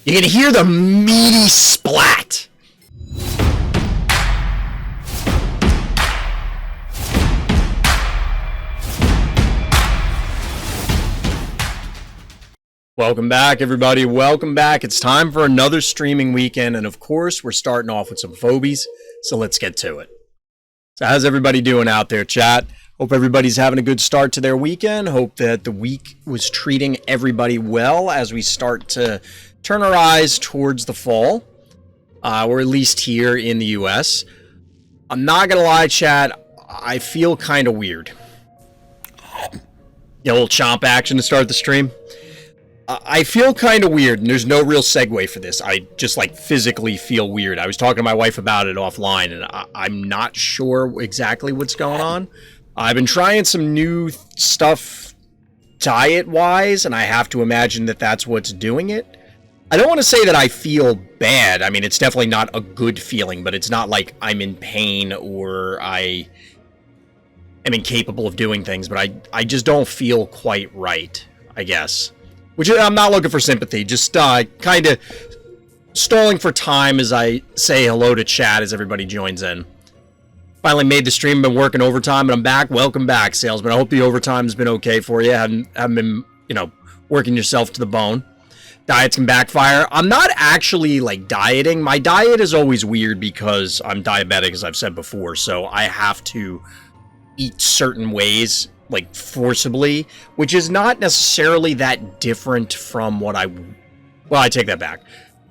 You can hear the meaty splat. Welcome back, everybody. Welcome back. It's time for another streaming weekend, and of course, we're starting off with some Phobies, so let's get to it. So how's everybody doing out there, chat? Hope everybody's having a good start to their weekend. Hope that the week was treating everybody well as we start to turn our eyes towards the fall, or at least here in the US. I'm not gonna lie, chat, I feel kind of weird. A little chomp action to start the stream. I feel kind of weird, and there's no real segue for this. I just, physically feel weird. I was talking to my wife about it offline, and I'm not sure exactly what's going on. I've been trying some new stuff diet-wise, and I have to imagine that that's what's doing it. I don't want to say that I feel bad. I mean, it's definitely not a good feeling, but it's not like I'm in pain or I am incapable of doing things, but I just don't feel quite right, I guess. Which, I'm not looking for sympathy, just kind of stalling for time as I say hello to chat as everybody joins in. Finally made the stream, been working overtime, and I'm back. Welcome back, salesman. I hope the overtime's been okay for you. Haven't been, working yourself to the bone. Diets can backfire. I'm not actually, dieting. My diet is always weird because I'm diabetic, as I've said before, so I have to eat certain ways, forcibly, which is not necessarily that different from what I take that back.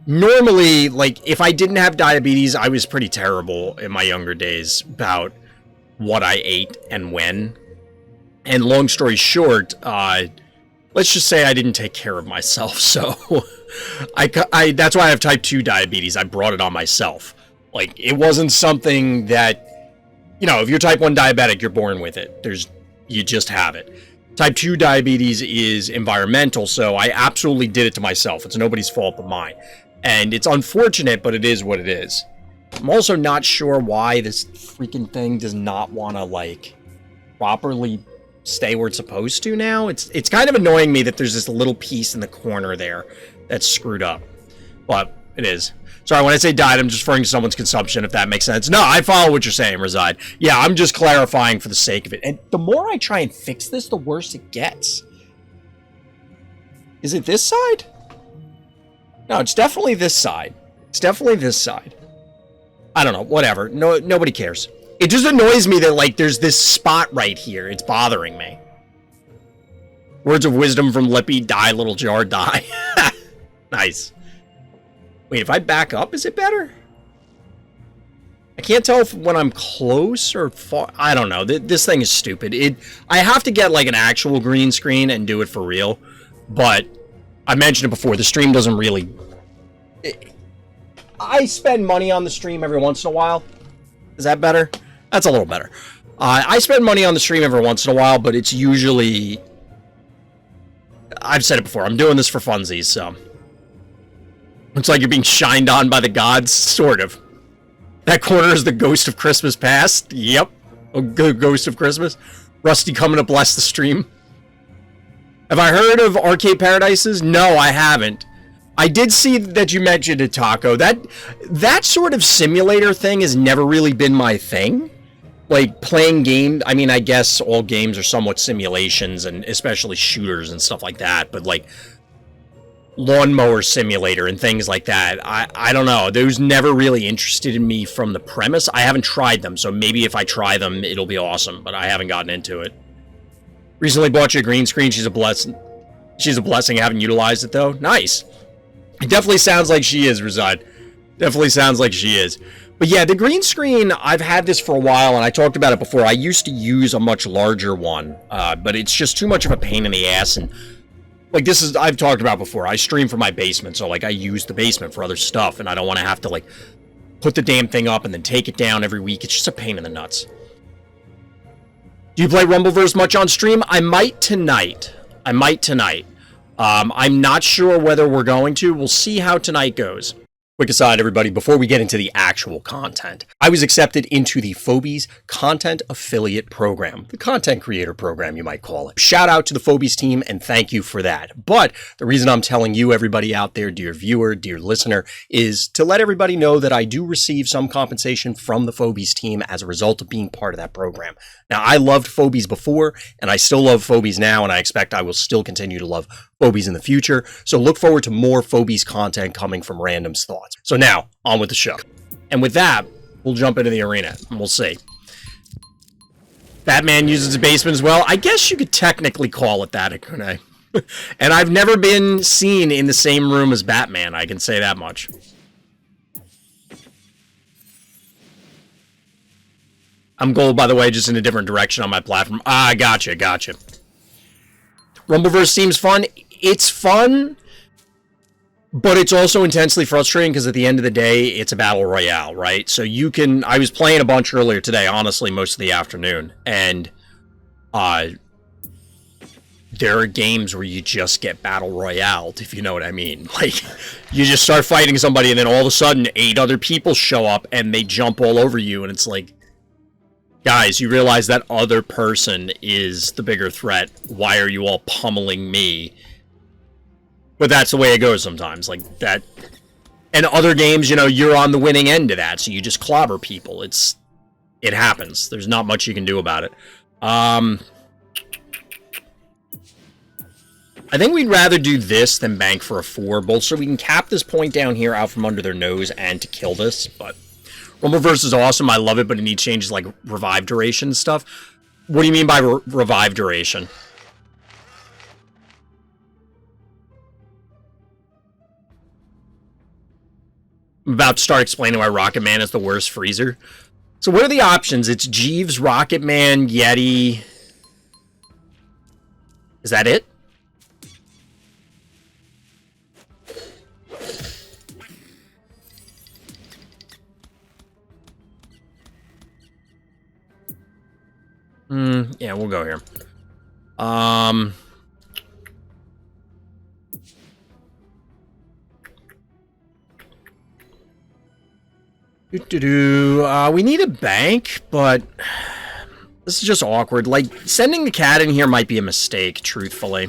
Normally, if I didn't have diabetes, I was pretty terrible in my younger days about what I ate and when. And long story short, let's just say I didn't take care of myself, so that's why I have type 2 diabetes. I brought it on myself. It wasn't something that, if you're type 1 diabetic, you're born with it. You just have it. Type 2 diabetes is environmental, so I absolutely did it to myself. It's nobody's fault but mine. And it's unfortunate, but it is what it is. I'm also not sure why this freaking thing does not want to, properly stay where it's supposed to now. It's kind of annoying me that there's this little piece in the corner there that's screwed up. But it is. Sorry, when I say diet, I'm just referring to someone's consumption, if that makes sense. No, I follow what you're saying, Reside. Yeah, I'm just clarifying for the sake of it. And the more I try and fix this, the worse it gets. Is it this side? No, it's definitely this side. It's definitely this side. I don't know, whatever. No, nobody cares. It just annoys me that, there's this spot right here. It's bothering me. Words of wisdom from Lippy, die, little jar, die. Nice. Wait, if I back up, is it better? I can't tell if when I'm close or far. I don't know. This thing is stupid. I have to get, an actual green screen and do it for real. But I mentioned it before. The stream doesn't really... I spend money on the stream every once in a while. Is that better? That's a little better. I spend money on the stream every once in a while, but it's usually... I've said it before. I'm doing this for funsies, so... It's like you're being shined on by the gods, sort of. That corner is the ghost of Christmas past. Yep. A good ghost of Christmas. Rusty coming to bless the stream. Have I heard of Arcade Paradises? No, I haven't. I did see that you mentioned it, Taco. That sort of simulator thing has never really been my thing. Playing games, I mean, I guess all games are somewhat simulations, and especially shooters and stuff like that, but Lawnmower Simulator and things like that. I don't know. Those never really interested in me from the premise. I haven't tried them, so maybe if I try them, it'll be awesome, but I haven't gotten into it. Recently bought you a green screen. She's a blessing. She's a blessing. I haven't utilized it, though. Nice. It definitely sounds like she is, Reside. Definitely sounds like she is. But yeah, the green screen, I've had this for a while, and I talked about it before. I used to use a much larger one, but it's just too much of a pain in the ass, and I've talked about before. I stream from my basement, so I use the basement for other stuff, and I don't want to have to put the damn thing up and then take it down every week. It's just a pain in the nuts. Do you play Rumbleverse much on stream? I might tonight. I'm not sure whether we're going to. We'll see how tonight goes. Quick aside, everybody, before we get into the actual content, I was accepted into the Phobies Content Affiliate Program, the content creator program, you might call it. Shout out to the Phobies team, and thank you for that. But the reason I'm telling you, everybody out there, dear viewer, dear listener, is to let everybody know that I do receive some compensation from the Phobies team as a result of being part of that program. Now, I loved Phobies before, and I still love Phobies now, and I expect I will still continue to love Phobies in the future. So look forward to more Phobies content coming from Random's Thoughts. So now, on with the show. And with that, we'll jump into the arena, and we'll see. Batman uses his basement as well. I guess you could technically call it that, Akune. And I've never been seen in the same room as Batman, I can say that much. I'm gold, by the way, just in a different direction on my platform. Ah, gotcha. Rumbleverse seems fun. It's fun, but it's also intensely frustrating because at the end of the day, it's a battle royale, right? So you can... I was playing a bunch earlier today, honestly, most of the afternoon, and there are games where you just get battle royale, if you know what I mean. Like, you just start fighting somebody, and then all of a sudden, 8 other people show up, and they jump all over you, and it's like... Guys, you realize that other person is the bigger threat. Why are you all pummeling me? But that's the way it goes sometimes. Like, that... And other games, you know, you're on the winning end of that, so you just clobber people. It happens. There's not much you can do about it. I think we'd rather do this than bank for a 4, both so we can cap this point down here out from under their nose and to kill this, but... Rumbleverse is awesome. I love it, but it needs changes like revive duration and stuff. What do you mean by revive duration? I'm about to start explaining why Rocket Man is the worst freezer. So what are the options? It's Jeeves, Rocket Man, Yeti. Is that it? Yeah, we'll go here. We need a bank, but this is just awkward. Like, sending the cat in here might be a mistake, truthfully.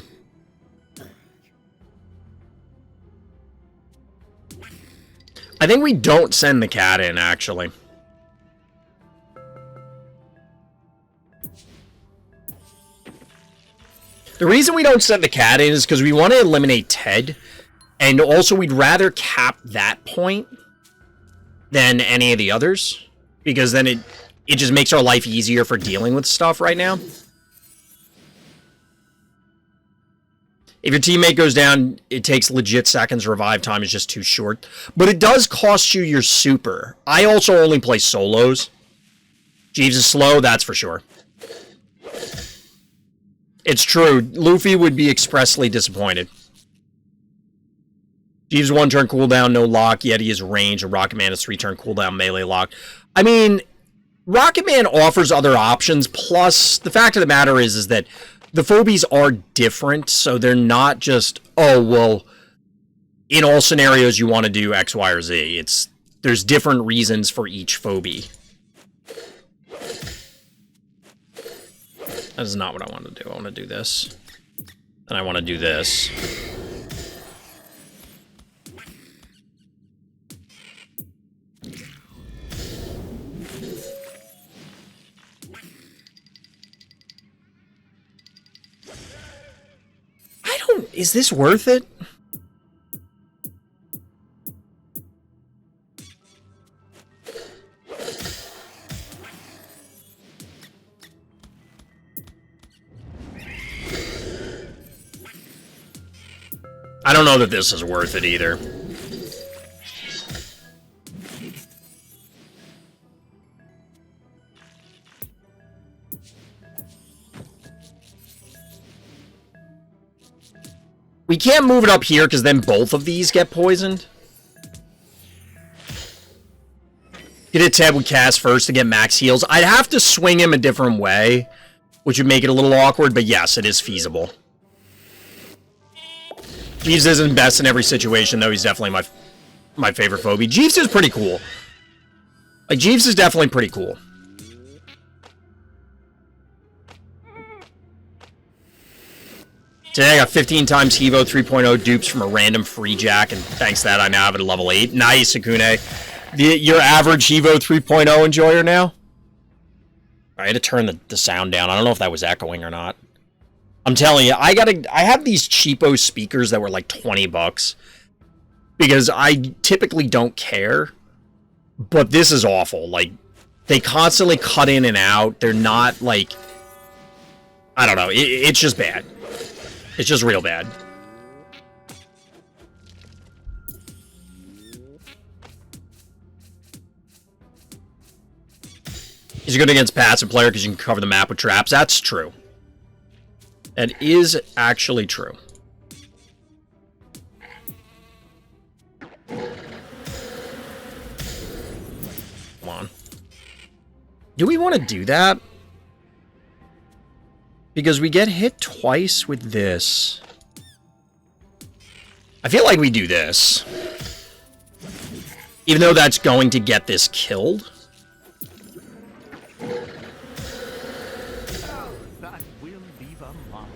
I think we don't send the cat in, actually. The reason we don't send the cat in is because we want to eliminate Ted, and also we'd rather cap that point than any of the others, because then it just makes our life easier for dealing with stuff right now. If your teammate goes down, it takes legit seconds. Revive time is just too short. But it does cost you your super. I also only play solos. Jeeves is slow, that's for sure. It's true. Luffy would be expressly disappointed. Jeeves 1-turn cooldown, no lock. Yeti is range, and Rocket Man is 3-turn cooldown, melee lock. I mean, Rocket Man offers other options, plus the fact of the matter is that the phobies are different, so they're not just, oh, well, in all scenarios you want to do X, Y, or Z. There's different reasons for each phobie. That is not what I want to do. I want to do this. And I want to do this. Is this worth it? I don't know that this is worth it either. We can't move it up here because then both of these get poisoned. Get a Ted with cast first to get max heals. I'd have to swing him a different way, which would make it a little awkward, but yes, it is feasible. Jeeves isn't best in every situation, though. He's definitely my favorite phobie. Jeeves is pretty cool. Like, Jeeves is definitely pretty cool. Today I got 15 times Hevo 3.0 dupes from a random free jack, and thanks to that I now have it at level 8. Nice, Akune. Your average Hevo 3.0 enjoyer now? I had to turn the sound down. I don't know if that was echoing or not. I'm telling you, I have these cheapo speakers that were like 20 bucks. Because I typically don't care. But this is awful. Like, they constantly cut in and out. They're not, like... I don't know. It's just bad. It's just real bad. He's good against passive player because you can cover the map with traps. That's true. That is actually true. Come on. Do we want to do that? Because we get hit twice with this. I feel like we do this. Even though that's going to get this killed. That will leave a mark.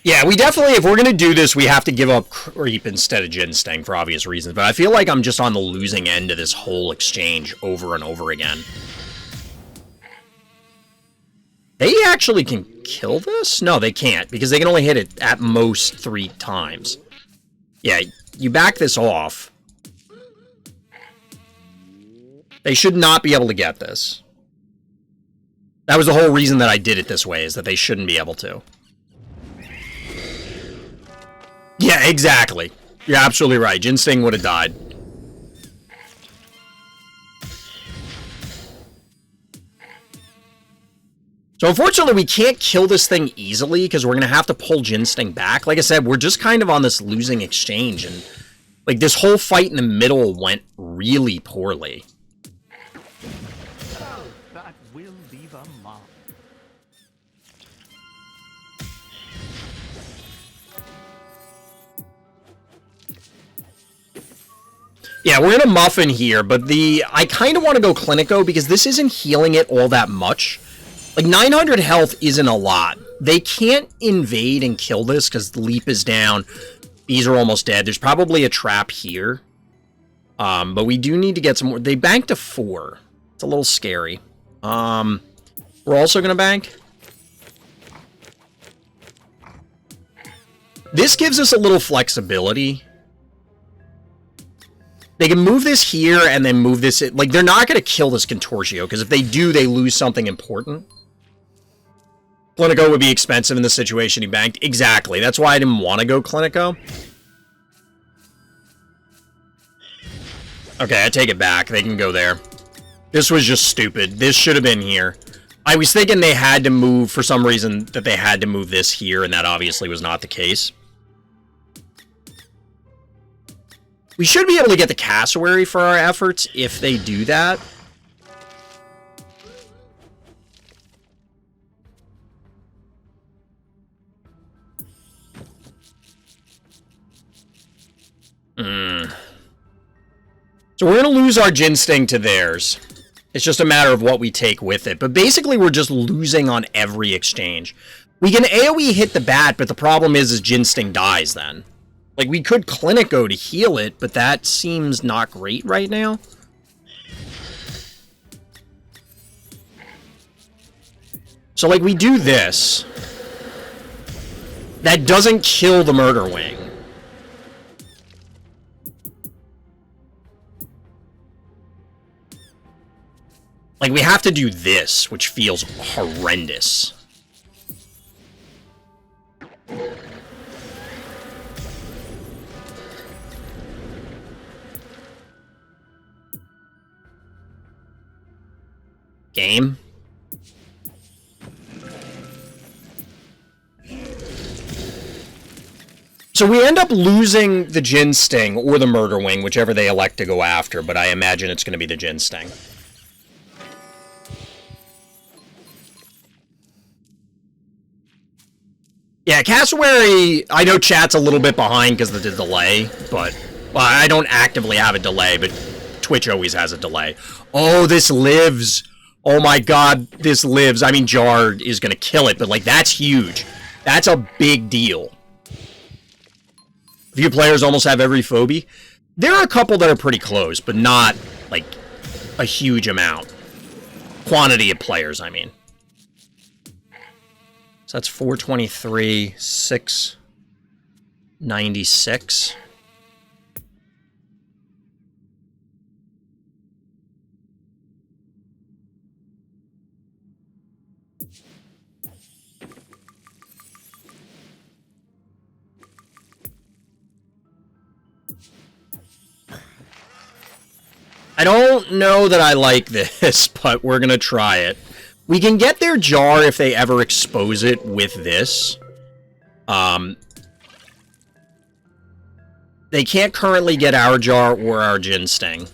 Yeah, we definitely, if we're going to do this, we have to give up Creep instead of Jin Sting for obvious reasons. But I feel like I'm just on the losing end of this whole exchange over and over again. They actually can kill this? No, they can't, because they can only hit it at most 3 times. Yeah, you back this off. They should not be able to get this. That was the whole reason that I did it this way, is that they shouldn't be able to. Yeah, exactly. You're absolutely right. Jin Sting would have died. So unfortunately, we can't kill this thing easily because we're going to have to pull Jin Sting back. Like I said, we're just kind of on this losing exchange. And like this whole fight in the middle went really poorly. Oh, that will leave a mark. Yeah, we're in a muffin here, but I kind of want to go Clinico because this isn't healing it all that much. Like, 900 health isn't a lot. They can't invade and kill this because the leap is down. These are almost dead. There's probably a trap here. But we do need to get some more. They banked a 4. It's a little scary. We're also going to bank. This gives us a little flexibility. They can move this here and then move this... Like, they're not going to kill this Contortio, because if they do, they lose something important. Clinico would be expensive in the situation he banked. Exactly. That's why I didn't want to go Clinico. Okay, I take it back. They can go there. This was just stupid. This should have been here. I was thinking they had to move, for some reason, that they had to move this here, and that obviously was not the case. We should be able to get the cassowary for our efforts if they do that. So we're going to lose our Jin Sting to theirs. It's just a matter of what we take with it. But basically, we're just losing on every exchange. We can AoE hit the bat, but the problem is Jin Sting dies then. Like, we could Clinico to heal it, but that seems not great right now. So, like, we do this. That doesn't kill the Murder Wing. Like, we have to do this, which feels horrendous. Game. So we end up losing the Jin Sting or the Murder Wing, whichever they elect to go after, but I imagine it's going to be the Jin Sting. Yeah, Cassowary, I know chat's a little bit behind because of the delay, but well, I don't actively have a delay, but Twitch always has a delay. Oh, this lives. Oh my god, this lives. I mean, Jar is going to kill it, but like that's huge. That's a big deal. Few players almost have every phobie. There are a couple that are pretty close, but not like a huge amount. Quantity of players, I mean. So that's 423, 696. I don't know that I like this, but we're going to try it. We can get their jar if they ever expose it with this. They can't currently get our jar or our Gin Sting.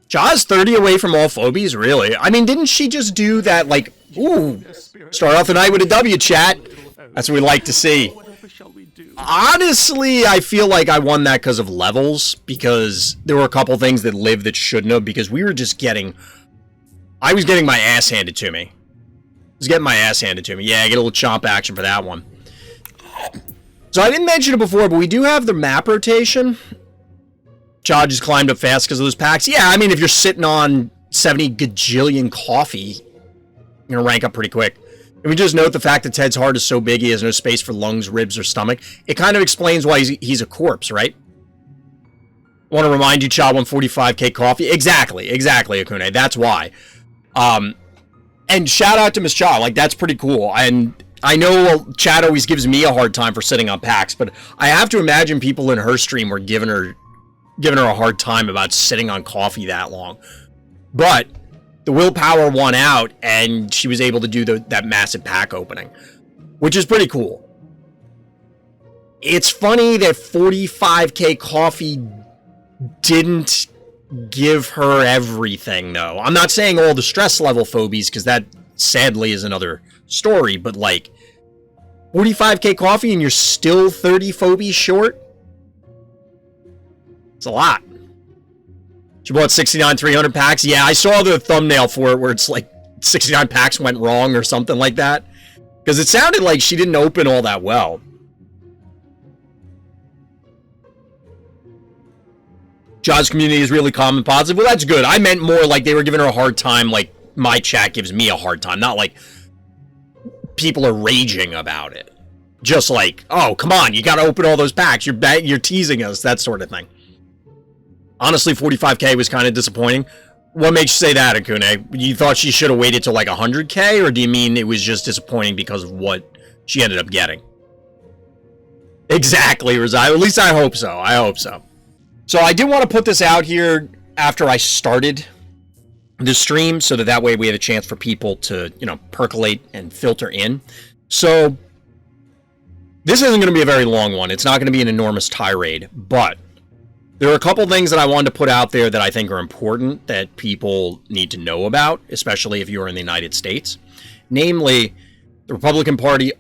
Ja's 30 away from all phobies, really? I mean, didn't she just do that, like, ooh, start off the night with a W, chat? That's what we like to see. Whatever shall we do? Honestly, I feel like I won that because of levels, because there were a couple things that lived that shouldn't have, because we were just getting... I was getting my ass handed to me. I was getting my ass handed to me. Yeah, I get a little chomp action for that one. So I didn't mention it before, but we do have the map rotation. Cha just climbed up fast because of those packs. Yeah, I mean, if you're sitting on 70 gajillion coffee, you're going to rank up pretty quick. And we just note the fact that Ted's heart is so big he has no space for lungs, ribs, or stomach. It kind of explains why he's a corpse, right? I want to remind you, Cha, 145k coffee. Exactly, Akune. That's why. And shout out to Miss Cha. Like, that's pretty cool. And I know Chad always gives me a hard time for sitting on packs, but I have to imagine people in her stream were giving her a hard time about sitting on coffee that long. But the willpower won out, and she was able to do that massive pack opening, which is pretty cool. It's funny that 45k coffee didn't give her everything, though. I'm not saying all the stress level phobies, because that sadly is another story, but like 45k coffee and you're still 30 phobies short? It's a lot. She bought 69 300 packs. Yeah, I saw the thumbnail for it where it's like 69 packs went wrong or something like that. Because it sounded like she didn't open all that well. Jaws community is really calm and positive. Well, that's good. I meant more like they were giving her a hard time, like my chat gives me a hard time. Not like people are raging about it. Just like, oh, come on, you got to open all those packs. You're teasing us, that sort of thing. Honestly, 45k was kind of disappointing. What makes you say that, Akune? You thought she should have waited till like 100k, or do you mean it was just disappointing because of what she ended up getting? Exactly, Razai. At least I hope so. I hope so. So I did want to put this out here after I started the stream, so that way we have a chance for people to, you know, percolate and filter in. So this isn't going to be a very long one. It's not going to be an enormous tirade, but there are a couple things that I wanted to put out there that I think are important that people need to know about, especially if you're in the United States. Namely, the Republican Party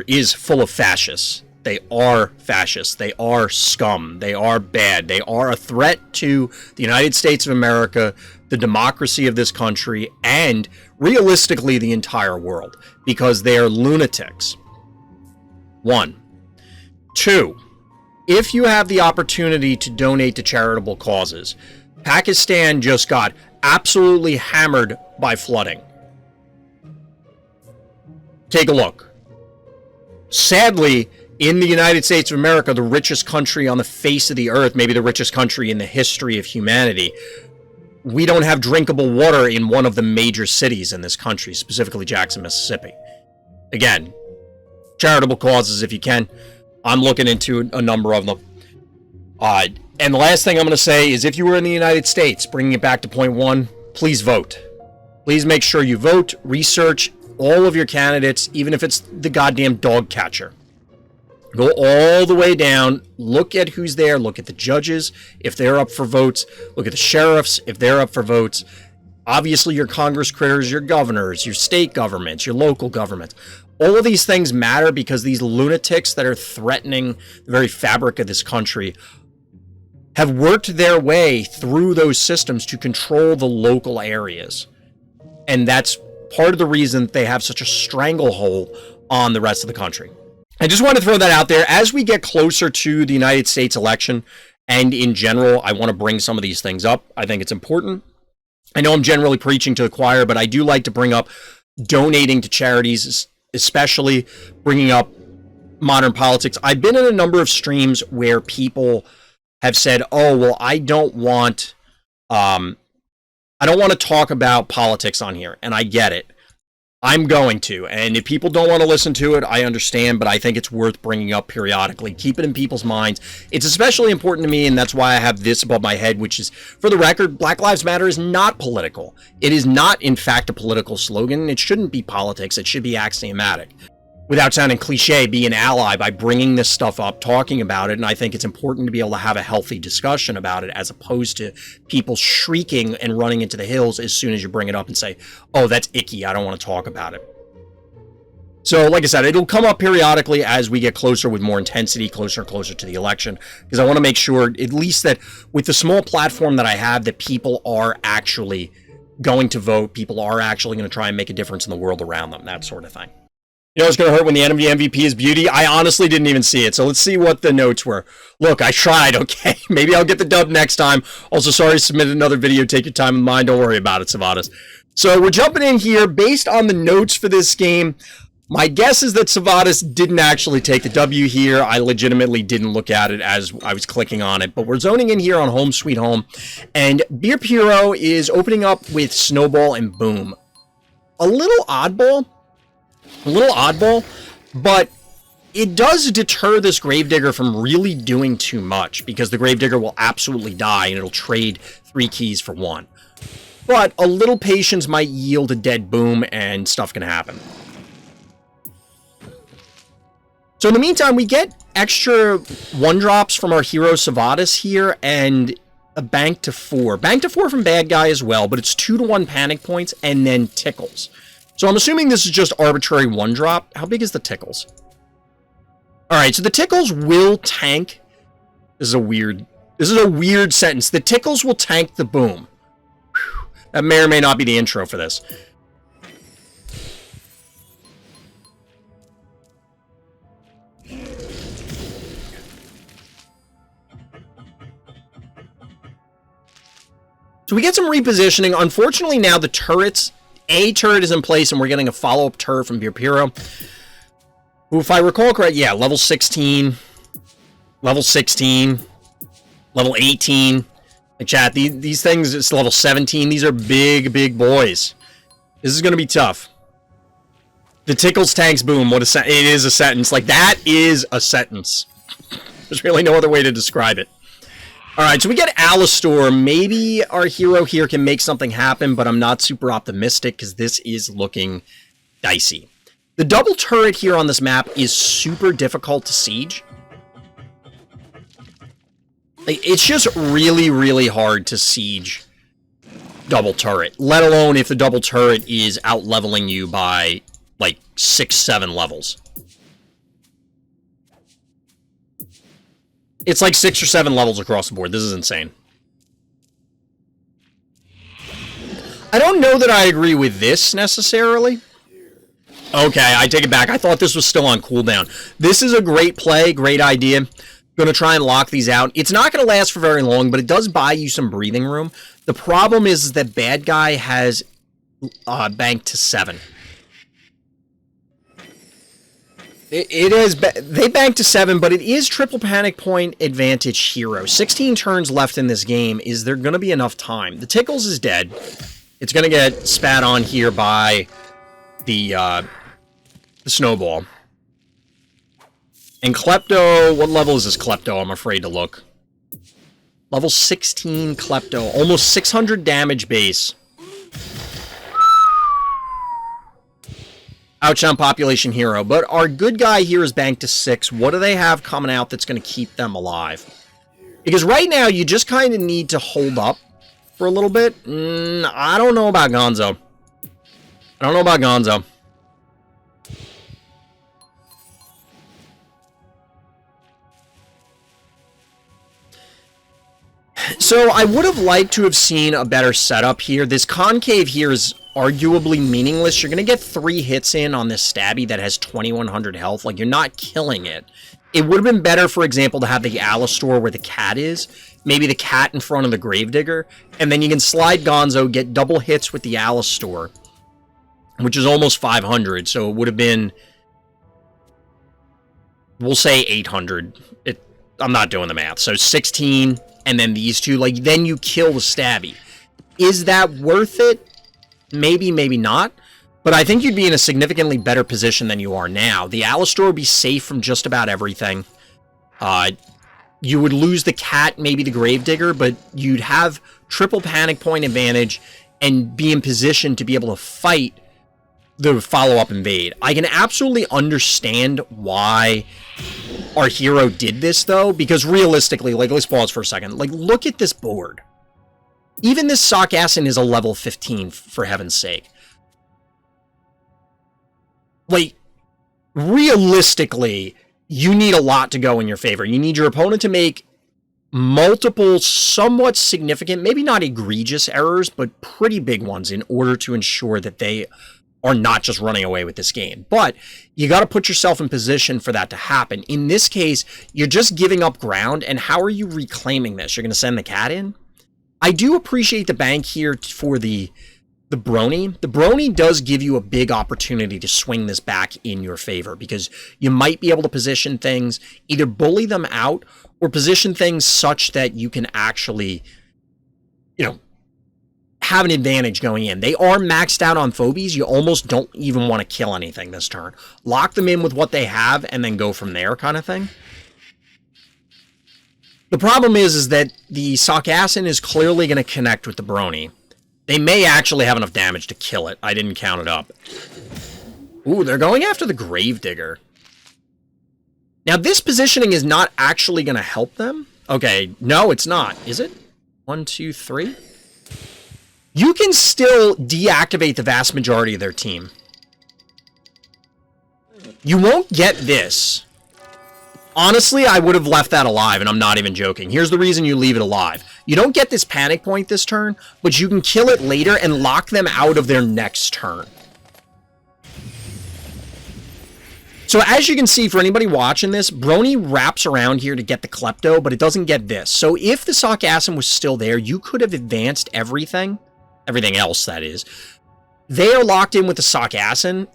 is full of fascists. They are fascists. They are scum. They are bad. They are a threat to the United States of America, the democracy of this country, and realistically the entire world, because they are lunatics. 1. 2. If you have the opportunity to donate to charitable causes, Pakistan just got absolutely hammered by flooding. Take a look. Sadly, in the United States of America, the richest country on the face of the earth, maybe the richest country in the history of humanity, we don't have drinkable water in one of the major cities in this country, specifically Jackson, Mississippi. Again, charitable causes if you can. I'm looking into a number of them. And the last thing I'm going to say is if you were in the United States, bringing it back to point 1, please vote. Please make sure you vote, research all of your candidates, even if it's the goddamn dog catcher. Go all the way down, look at who's there, look at the judges, if they're up for votes, look at the sheriffs, if they're up for votes. Obviously, your Congress critters, your governors, your state governments, your local governments. All of these things matter because these lunatics that are threatening the very fabric of this country have worked their way through those systems to control the local areas. And that's part of the reason they have such a stranglehold on the rest of the country. I just want to throw that out there. As we get closer to the United States election, and in general, I want to bring some of these things up. I think it's important. I know I'm generally preaching to the choir, but I do like to bring up donating to charities, especially bringing up modern politics. I've been in a number of streams where people have said, oh, well, I don't want to talk about politics on here, and I get it. I'm going to, and if people don't want to listen to it, I understand, but I think it's worth bringing up periodically. Keep it in people's minds. It's especially important to me, and that's why I have this above my head, which is, for the record, Black Lives Matter is not political. It is not, in fact, a political slogan. It shouldn't be politics. It should be axiomatic. Without sounding cliche, be an ally by bringing this stuff up, talking about it, and I think it's important to be able to have a healthy discussion about it as opposed to people shrieking and running into the hills as soon as you bring it up and say, oh, that's icky, I don't want to talk about it. So, like I said, it'll come up periodically as we get closer with more intensity, closer and closer to the election, because I want to make sure, at least that with the small platform that I have, that people are actually going to vote, people are actually going to try and make a difference in the world around them, that sort of thing. You know what's going to hurt when the enemy MVP is beauty? I honestly didn't even see it, so let's see what the notes were. Look, I tried, okay? Maybe I'll get the dub next time. Also, sorry to submit another video. Take your time in mind. Don't worry about it, Sivadas. So we're jumping in here based on the notes for this game. My guess is that Sivadas didn't actually take the W here. I legitimately didn't look at it as I was clicking on it, but we're zoning in here on Home Sweet Home, and Beer Hero is opening up with Snowball and Boom. A little oddball, but it does deter this Gravedigger from really doing too much, because the Gravedigger will absolutely die and it'll trade 3 keys for 1. But a little patience might yield a dead Boom and stuff can happen. So in the meantime, we get extra 1-drops from our hero Sivadas here and a bank to 4. Bank to 4 from bad guy as well, but it's 2-to-1 panic points and then tickles. So I'm assuming this is just arbitrary 1-drop. How big is the tickles? Alright, so the tickles will tank. This is a weird sentence. The tickles will tank the Boom. Whew. That may or may not be the intro for this. So we get some repositioning. Unfortunately, now the turrets... A turret is in place, and we're getting a follow-up turret from Beer Hero. Who, if I recall correctly, yeah, level 16, level 16, level 18. Like, chat, these things, it's level 17. These are big boys. This is going to be tough. The tickles, tanks, Boom. What a it is a sentence. Like, that is a sentence. There's really no other way to describe it. Alright, so we get Alistor. Maybe our hero here can make something happen, but I'm not super optimistic because this is looking dicey. The double turret here on this map is super difficult to siege. Like, it's just really hard to siege double turret, let alone if the double turret is out-leveling you by, like, 6-7 levels. It's like 6 or 7 levels across the board. This is insane. I don't know that I agree with this, necessarily. Okay, I take it back. I thought this was still on cooldown. This is a great play, great idea. Going to try and lock these out. It's not going to last for very long, but it does buy you some breathing room. The problem is that bad guy has banked to 7. It is, they banked to 7, but it is triple panic point advantage hero. 16 turns left in this game. Is there going to be enough time? The Tickles is dead. It's going to get spat on here by the Snowball. And Klepto, what level is this Klepto? I'm afraid to look. Level 16 Klepto, almost 600 damage base. Outshine population hero, but our good guy here is banked to 6. What do they have coming out that's going to keep them alive? Because right now, you just kind of need to hold up for a little bit. I don't know about Gonzo. I don't know about Gonzo. So I would have liked to have seen a better setup here. This concave here is arguably meaningless. You're going to get 3 hits in on this stabby that has 2100 health. Like, you're not killing it. It would have been better, for example, to have the Alistor where the cat is. Maybe the cat in front of the Gravedigger. And then you can slide Gonzo, get double hits with the Alistor, which is almost 500. So it would have been, we'll say 800. I'm not doing the math. So 16, and then these two. Like, then you kill the stabby. Is that worth it? Maybe, maybe not. But I think you'd be in a significantly better position than you are now. The Alistor would be safe from just about everything. You would lose the cat, maybe the Gravedigger, but you'd have triple panic point advantage and be in position to be able to fight the follow-up invade. I can absolutely understand why our hero did this, though, because realistically, like, let's pause for a second. Like, look at this board. Even this Sargasson is a level 15, for heaven's sake. Like, realistically, you need a lot to go in your favor. You need your opponent to make multiple, somewhat significant, maybe not egregious errors, but pretty big ones in order to ensure that they are not just running away with this game. But you got to put yourself in position for that to happen. In this case, you're just giving up ground, and how are you reclaiming this? You're going to send the cat in? I do appreciate the bank here for the Brony. The Brony does give you a big opportunity to swing this back in your favor, because you might be able to position things, either bully them out, or position things such that you can actually, you know, have an advantage going in. They are maxed out on Phobies. You almost don't even want to kill anything this turn. Lock them in with what they have and then go from there, kind of thing. The problem is that the Sargasson is clearly going to connect with the Brony. They may actually have enough damage to kill it. I didn't count it up. Ooh, they're going after the Gravedigger. Now, this positioning is not actually going to help them. Okay, no, it's not. Is it? 1, 2, 3? You can still deactivate the vast majority of their team. You won't get this. Honestly, I would have left that alive, and I'm not even joking. Here's the reason you leave it alive. You don't get this panic point this turn, but you can kill it later and lock them out of their next turn. So as you can see, for anybody watching this, Brony wraps around here to get the Klepto, but it doesn't get this. So if the Sargasson was still there, you could have advanced everything else, that is. They are locked in with the Sargasson,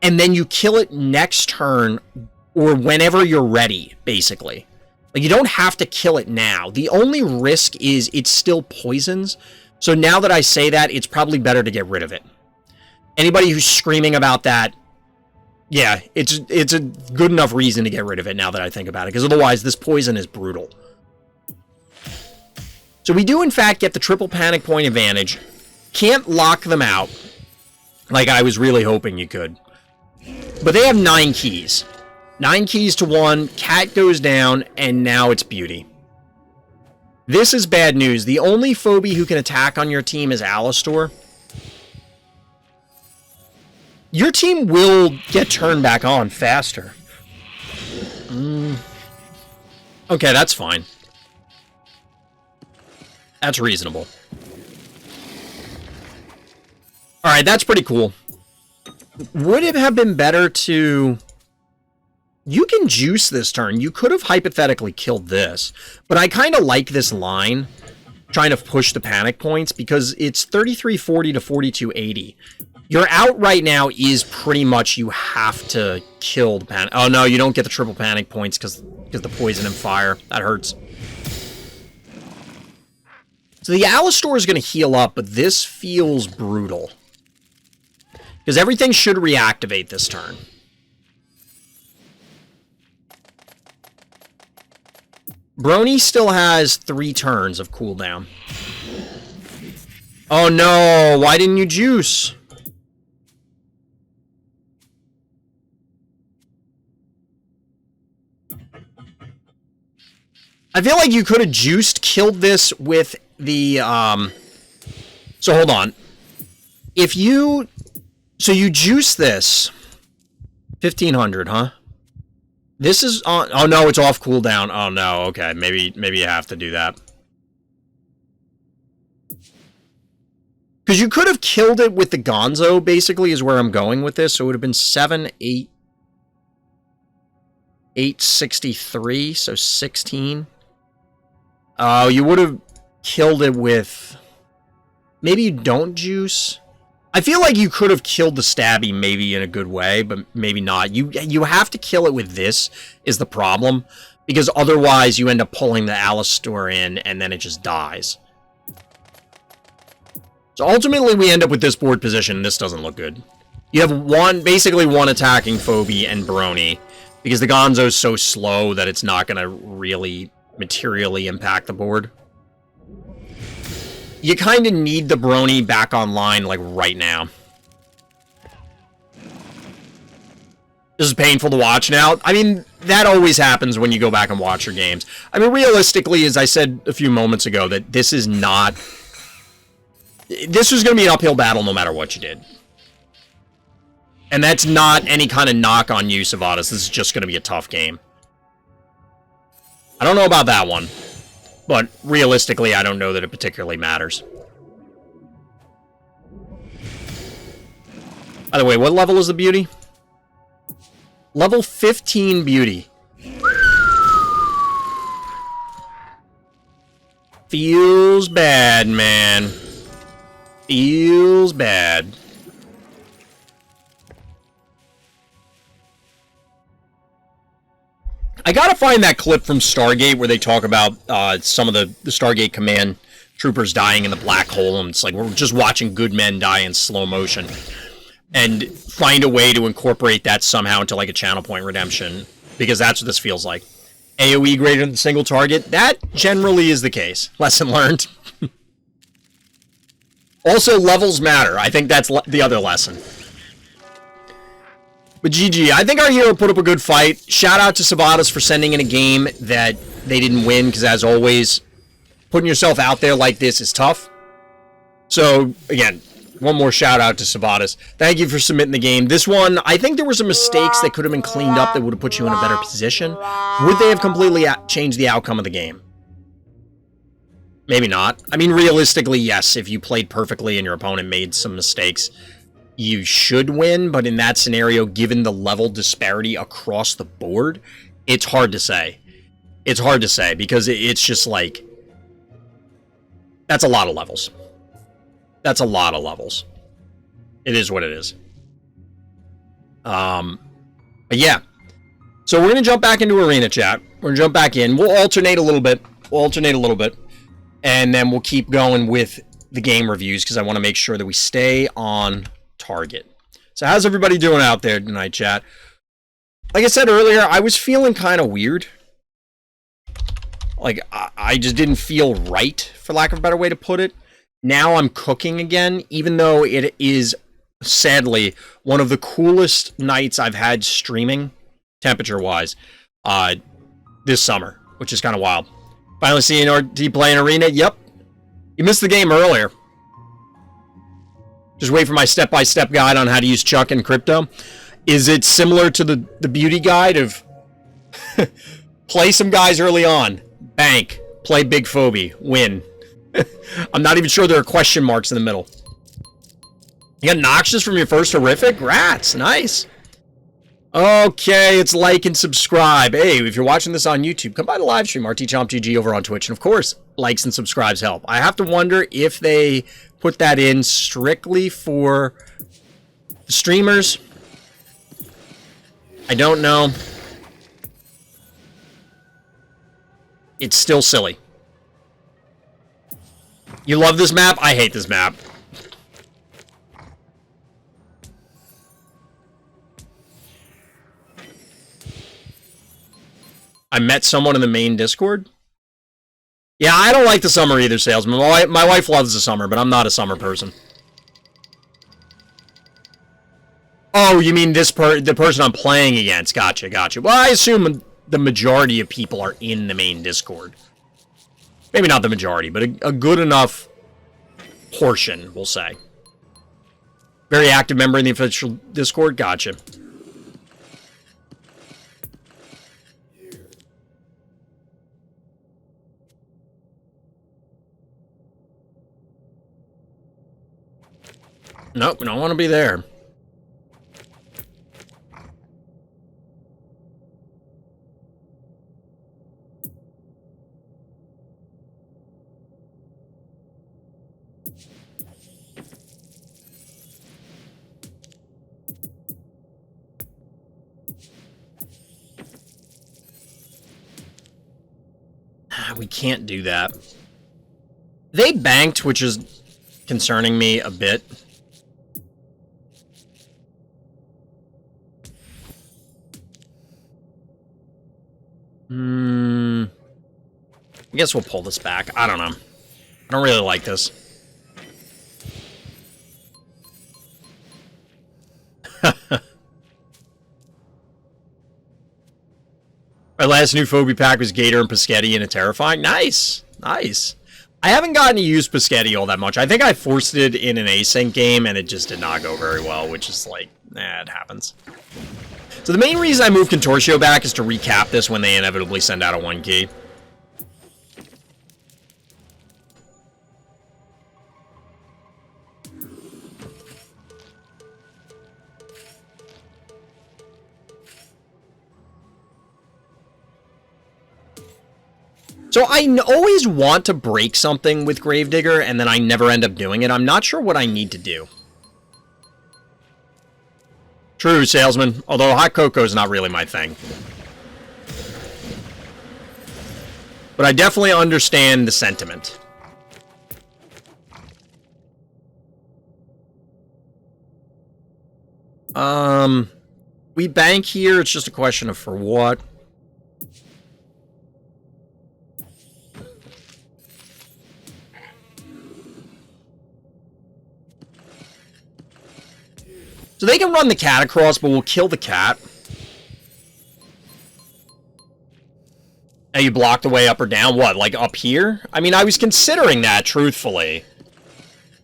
and then you kill it next turn, or whenever you're ready, basically. Like, you don't have to kill it now. The only risk is it still poisons. So now that I say that, it's probably better to get rid of it. Anybody who's screaming about that, yeah, it's a good enough reason to get rid of it now that I think about it, because otherwise this poison is brutal. So we do, in fact, get the triple panic point advantage. Can't lock them out, like I was really hoping you could. But they have 9 keys. 9 keys to 1, cat goes down, and now it's beauty. This is bad news. The only Phobie who can attack on your team is Alistor. Your team will get turned back on faster. Okay, that's fine. That's reasonable. Alright, that's pretty cool. Would it have been better to... You can juice this turn. You could have hypothetically killed this. But I kind of like this line, trying to push the panic points, because it's 3340 to 4280. Your out right now is pretty much you have to kill the panic. Oh no, you don't get the triple panic points because the poison and fire. That hurts. So the Alistor is going to heal up, but this feels brutal. Because everything should reactivate this turn. Brony still has 3 turns of cooldown. Oh no, why didn't you juice? I feel like you could have juiced, killed this with the So hold on. If you... So you juice this. 1,500, huh? This is on... Oh, no, it's off cooldown. Oh, no, okay. Maybe you have to do that. Because you could have killed it with the Gonzo, basically, is where I'm going with this. So it would have been 863, so 16. Oh, you would have killed it with... Maybe you don't juice. I feel like you could have killed the Stabby maybe in a good way, but maybe not. You have to kill it with this, is the problem. Because otherwise you end up pulling the Alistor in, and then it just dies. So ultimately, we end up with this board position. This doesn't look good. You have basically one attacking Phobie and Brony, because the Gonzo's so slow that it's not going to really materially impact the board. You kind of need the Brony back online, like, right now. This is painful to watch now. I mean, that always happens when you go back and watch your games. I mean, realistically, as I said a few moments ago, that this is not... This was going to be an uphill battle no matter what you did. And that's not any kind of knock on you, Sivadas. This is just going to be a tough game. I don't know about that one. But realistically, I don't know that it particularly matters. By the way, what level is the beauty? Level 15 beauty. Feels bad, man. Feels bad. I gotta find that clip from Stargate where they talk about some of the Stargate Command troopers dying in the black hole, and it's like we're just watching good men die in slow motion. And find a way to incorporate that somehow into like a channel point redemption, because that's what this feels like. AoE greater than single target, that generally is the case. Lesson learned. Also, levels matter. I think that's the other lesson. But GG, I think our hero put up a good fight. Shout out to Sivadas for sending in a game that they didn't win, because as always, putting yourself out there like this is tough. So, again, one more shout out to Sivadas. Thank you for submitting the game. This one, I think there were some mistakes that could have been cleaned up that would have put you in a better position. Would they have completely changed the outcome of the game? Maybe not. I mean, realistically, yes, if you played perfectly and your opponent made some mistakes, you should win, but in that scenario, given the level disparity across the board, it's hard to say. It's hard to say, because it's just like... That's a lot of levels. That's a lot of levels. It is what it is. But yeah. So we're going to jump back into Arena Chat. We're going to jump back in. We'll alternate a little bit. And then we'll keep going with the game reviews, because I want to make sure that we stay on target. So how's everybody doing out there tonight, chat? Like I said earlier, I was feeling kind of weird. Like, I just didn't feel right, for lack of a better way to put it. Now I'm cooking again, even though it is, sadly, one of the coolest nights I've had streaming, temperature-wise, this summer, which is kind of wild. Finally seeing RT play in Arena. Yep. You missed the game earlier. Just wait for my step-by-step guide on how to use Chuck in crypto. Is it similar to the beauty guide of play some guys early on, bank, play big Phobie, win? I'm not even sure there are question marks in the middle. You got Noxious from your first horrific? Rats, nice. Okay, it's like and subscribe. Hey, if you're watching this on YouTube, come by the live stream, RTChompGG over on Twitch. And of course, likes and subscribes help. I have to wonder if they put that in strictly for the streamers. I don't know. It's still silly. You love this map? I hate this map. I met someone in the main Discord. Yeah, I don't like the summer either, salesman. My wife loves the summer, but I'm not a summer person. Oh, you mean the person I'm playing against? Gotcha. Well, I assume the majority of people are in the main Discord. Maybe not the majority, but a good enough portion, we'll say. Very active member in the official Discord. Gotcha. Nope, we don't want to be there. We can't do that. They banked, which is concerning me a bit. I guess we'll pull this back. I don't know. I don't really like this. Our last new Phobie pack was Gator and Paschetti and a Terrifying. Nice! Nice. I haven't gotten to use Paschetti all that much. I think I forced it in an async game, and it just did not go very well, which is like, it happens. So the main reason I moved Contortio back is to recap this when they inevitably send out a 1 key. So I always want to break something with Gravedigger, and then I never end up doing it. I'm not sure what I need to do. True, salesman. Although hot cocoa is not really my thing. But I definitely understand the sentiment. We bank here. It's just a question of for what. So they can run the cat across, but we'll kill the cat. And you block the way up or down? What, like up here? I mean, I was considering that, truthfully.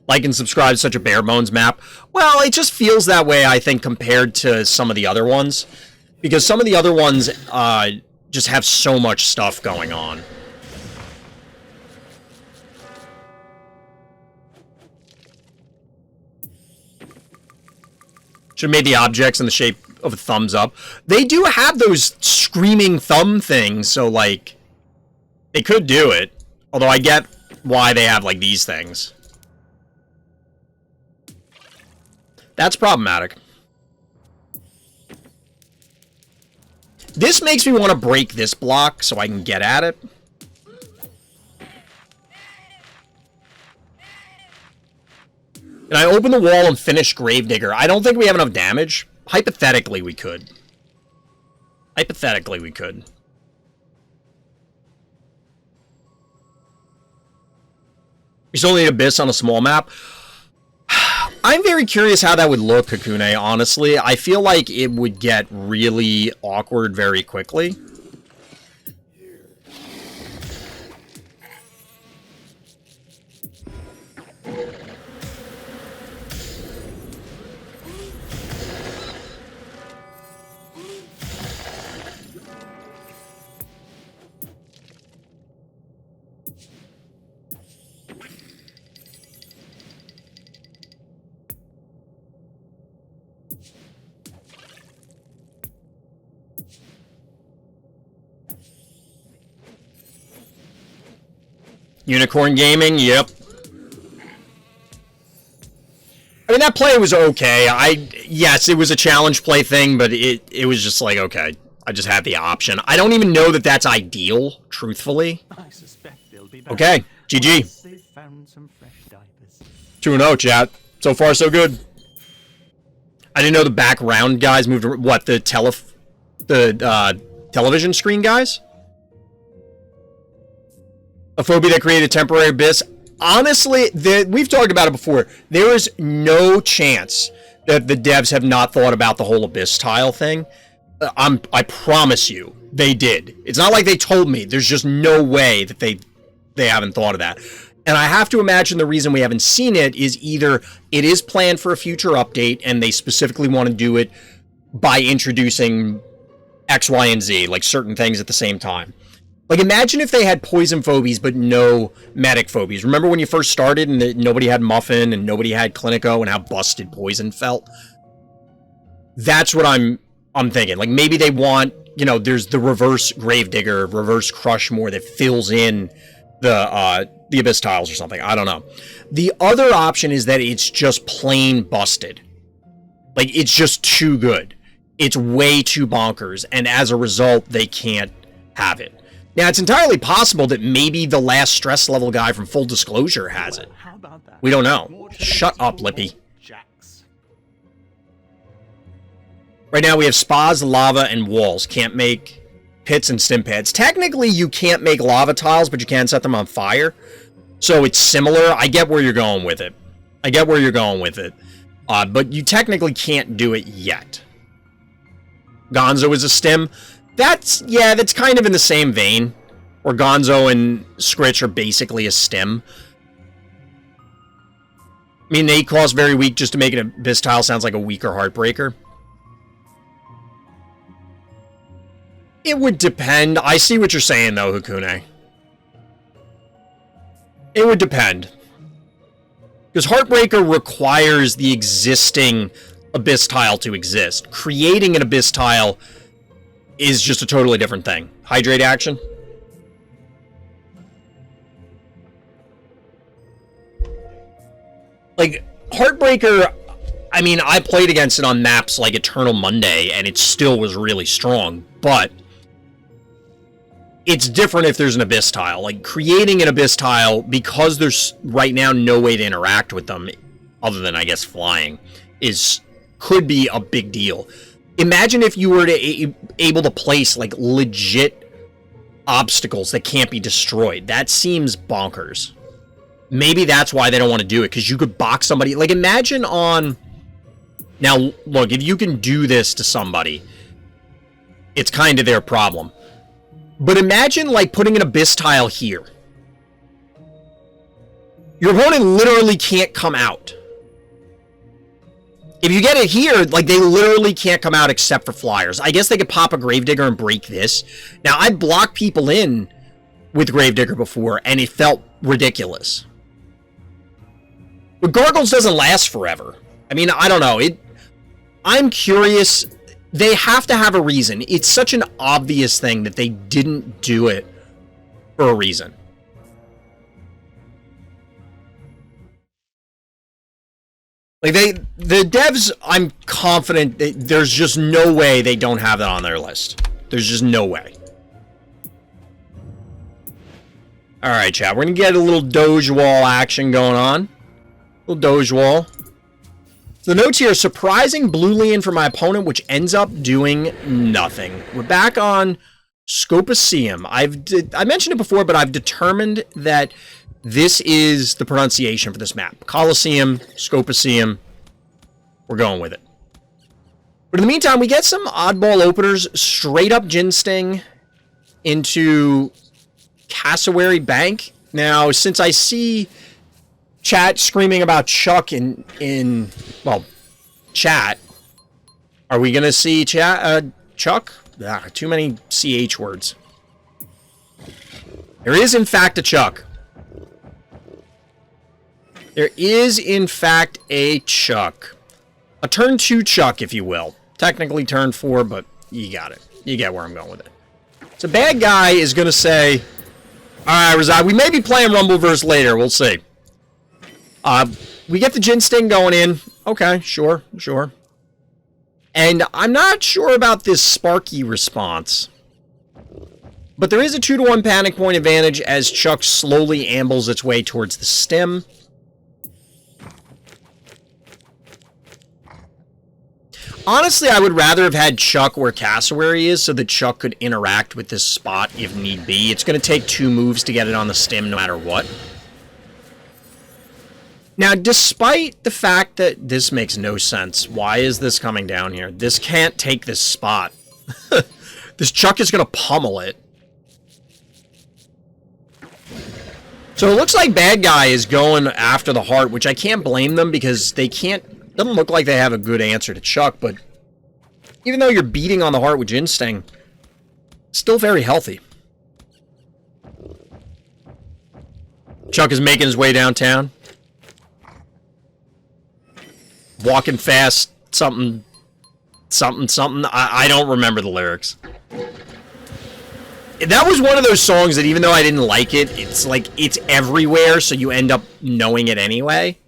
Like and subscribe to such a bare bones map. Well, it just feels that way, I think, compared to some of the other ones. Because some of the other ones just have so much stuff going on. Should have made the objects in the shape of a thumbs up. They do have those screaming thumb things, so, like, they could do it. Although I get why they have, like, these things. That's problematic. This makes me want to break this block so I can get at it. Can I open the wall and finish Gravedigger? I don't think we have enough damage. Hypothetically, we could. Hypothetically, we could. We still need Abyss on a small map. I'm very curious how that would look, Kakune, honestly. I feel like it would get really awkward very quickly. Unicorn Gaming, yep. I mean, that play was okay. Yes, it was a challenge play thing, but it was just like, okay, I just had the option. I don't even know that that's ideal, truthfully. I suspect they'll be back. Okay, GG. They've found some fresh diapers. 2-0, chat. So far, so good. I didn't know the background guys moved. What, the television screen guys? A phobia that created temporary abyss. Honestly, we've talked about it before. There is no chance that the devs have not thought about the whole abyss tile thing. I promise you, they did. It's not like they told me. There's just no way that they haven't thought of that. And I have to imagine the reason we haven't seen it is either it is planned for a future update and they specifically want to do it by introducing X, Y, and Z, like certain things at the same time. Like, imagine if they had poison phobies but no medic phobies. Remember when you first started and nobody had Muffin and nobody had Clinico and how busted poison felt? That's what I'm thinking. Like, maybe they want, you know, there's the reverse Gravedigger, reverse Crushmore that fills in the Abyss Tiles or something. I don't know. The other option is that it's just plain busted. Like, it's just too good. It's way too bonkers, and as a result, they can't have it. Now, it's entirely possible that maybe the last stress level guy from Full Disclosure has it. How about that? We don't know. Shut up, Lippy. Jacks. Right now, we have spas, lava, and walls. Can't make pits and stim pads. Technically, you can't make lava tiles, but you can set them on fire. So it's similar. I get where you're going with it. But you technically can't do it yet. Gonzo is a stim. That's kind of in the same vein. Where Gonzo and Scritch are basically a stim. I mean, they cost very weak. Just to make an Abyss Tile sounds like a weaker Heartbreaker. It would depend. I see what you're saying, though, Hakune. It would depend. Because Heartbreaker requires the existing Abyss Tile to exist. Creating an Abyss Tile is just a totally different thing. Hydrate action. Like, Heartbreaker, I mean, I played against it on maps like Eternal Monday, and it still was really strong, but it's different if there's an Abyss Tile. Like, creating an Abyss Tile, because there's right now no way to interact with them, other than, I guess, flying, could be a big deal. Imagine if you were able to place, like, legit obstacles that can't be destroyed. That seems bonkers. Maybe that's why they don't want to do it, because you could box somebody. Like, imagine on... Now, look, if you can do this to somebody, it's kind of their problem. But imagine, like, putting an Abyss Tile here. Your opponent literally can't come out. If you get it here, like, they literally can't come out except for flyers. I guess they could pop a Gravedigger and break this. Now, I blocked people in with Gravedigger before, and it felt ridiculous. But Gargles doesn't last forever. I mean, I don't know. I'm curious. They have to have a reason. It's such an obvious thing that they didn't do it for a reason. Like, the devs, I'm confident there's just no way they don't have that on their list. There's just no way. Alright, chat. We're going to get a little dogewhal action going on. Little dogewhal. So the notes here, surprising blue lien for my opponent, which ends up doing nothing. We're back on Scopaceum. I mentioned it before, but I've determined that this is the pronunciation for this map. Coliseum, Scopaceum. We're going with it. But in the meantime, we get some oddball openers. Straight up Ginsting into Cassowary Bank. Now, since I see chat screaming about Chuck in chat, are we going to see Chuck? Too many CH words. There is, in fact, a Chuck. There is, in fact, a Chuck. A turn 2 Chuck, if you will. Technically turn 4, but you got it. You get where I'm going with it. So bad guy is going to say, alright, Razai, we may be playing Rumbleverse later. We'll see. We get the Ginsting going in. Okay, sure. And I'm not sure about this Sparky response. But there is a 2-to-1 panic point advantage as Chuck slowly ambles its way towards the stem. Honestly, I would rather have had Chuck where Cassowary is so that Chuck could interact with this spot if need be. It's going to take 2 moves to get it on the stem no matter what. Now, despite the fact that this makes no sense, why is this coming down here? This can't take this spot. This Chuck is going to pummel it. So it looks like bad guy is going after the heart, which I can't blame them because they can't... Doesn't look like they have a good answer to Chuck, but even though you're beating on the heart with Jin Sting, still very healthy. Chuck is making his way downtown. Walking fast, something, something, something. I don't remember the lyrics. That was one of those songs that even though I didn't like it, it's like, it's everywhere, so you end up knowing it anyway.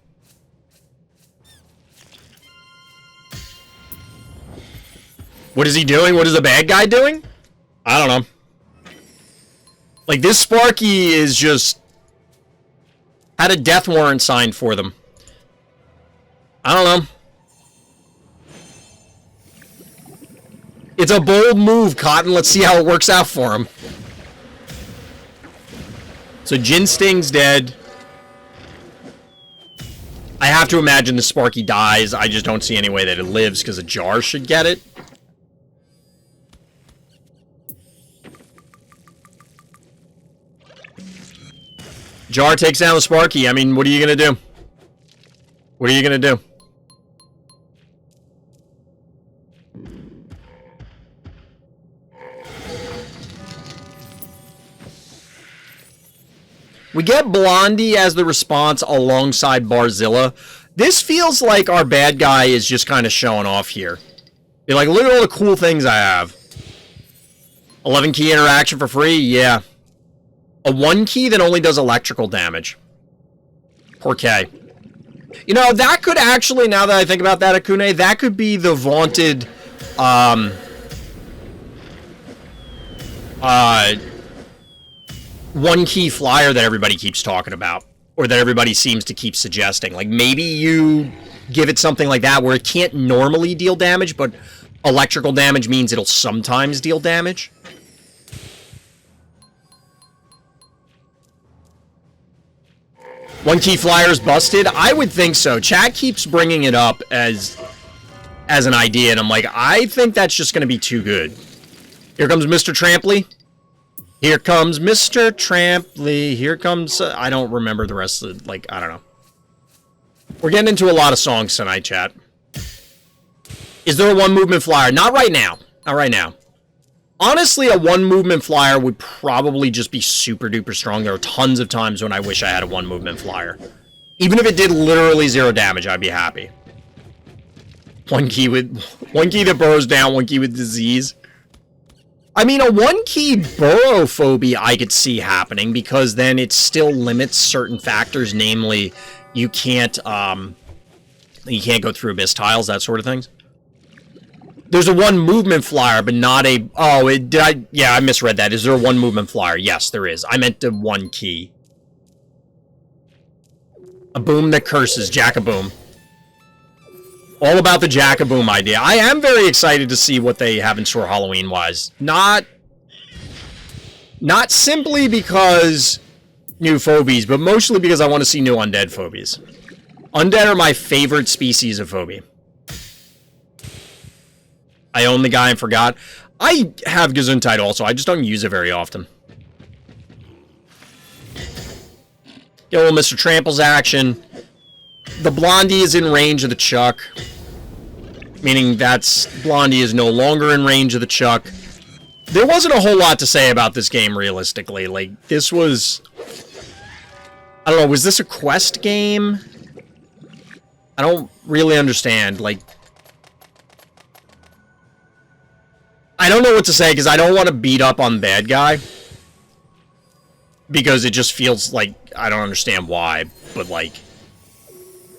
What is he doing? What is the bad guy doing? I don't know. Like, this Sparky is just... had a death warrant signed for them. I don't know. It's a bold move, Cotton. Let's see how it works out for him. So Jin Sting's dead. I have to imagine the Sparky dies. I just don't see any way that it lives because a jar should get it. Jar takes down the Sparky. I mean, what are you going to do? What are you going to do? We get Blondie as the response alongside Barzilla. This feels like our bad guy is just kind of showing off here. You're like, look at all the cool things I have. 11 key interaction for free? Yeah. A 1 key that only does electrical damage. Poor K. You know, that could actually, now that I think about that, Akune, that could be the vaunted, 1 key flyer that everybody keeps talking about. Or that everybody seems to keep suggesting. Like, maybe you give it something like that where it can't normally deal damage, but electrical damage means it'll sometimes deal damage. One key flyer's busted? I would think so. Chat keeps bringing it up as an idea, and I'm like, I think that's just going to be too good. Here comes Mr. Trampley. Here comes Mr. Trampley. Here comes... I don't remember the rest of the... Like, I don't know. We're getting into a lot of songs tonight, chat. Is there a 1 movement flyer? Not right now. Not right now. Honestly, a 1 movement flyer would probably just be super duper strong. There are tons of times when I wish I had a 1 movement flyer. Even if it did literally 0 damage, I'd be happy. 1 key that burrows down, 1 key with disease. I mean, a 1 key burrow phobia I could see happening because then it still limits certain factors, namely you can't go through abyss tiles, that sort of things. There's a 1 movement flyer, but not a... Oh, yeah, I misread that. Is there a 1 movement flyer? Yes, there is. I meant the 1 key. A boom that curses. Jack-a-boom. All about the Jack-a-boom idea. I am very excited to see what they have in store Halloween-wise. Not simply because new Phobies, but mostly because I want to see new undead Phobies. Undead are my favorite species of phobia. I own the guy and forgot. I have Gesundheit also, I just don't use it very often. Get a little Mr. Trample's action. The Blondie is in range of the Chuck. Meaning Blondie is no longer in range of the Chuck. There wasn't a whole lot to say about this game, realistically. Like, this was... I don't know, was this a quest game? I don't really understand, like... I don't know what to say, because I don't want to beat up on bad guy. Because it just feels like, I don't understand why, but like...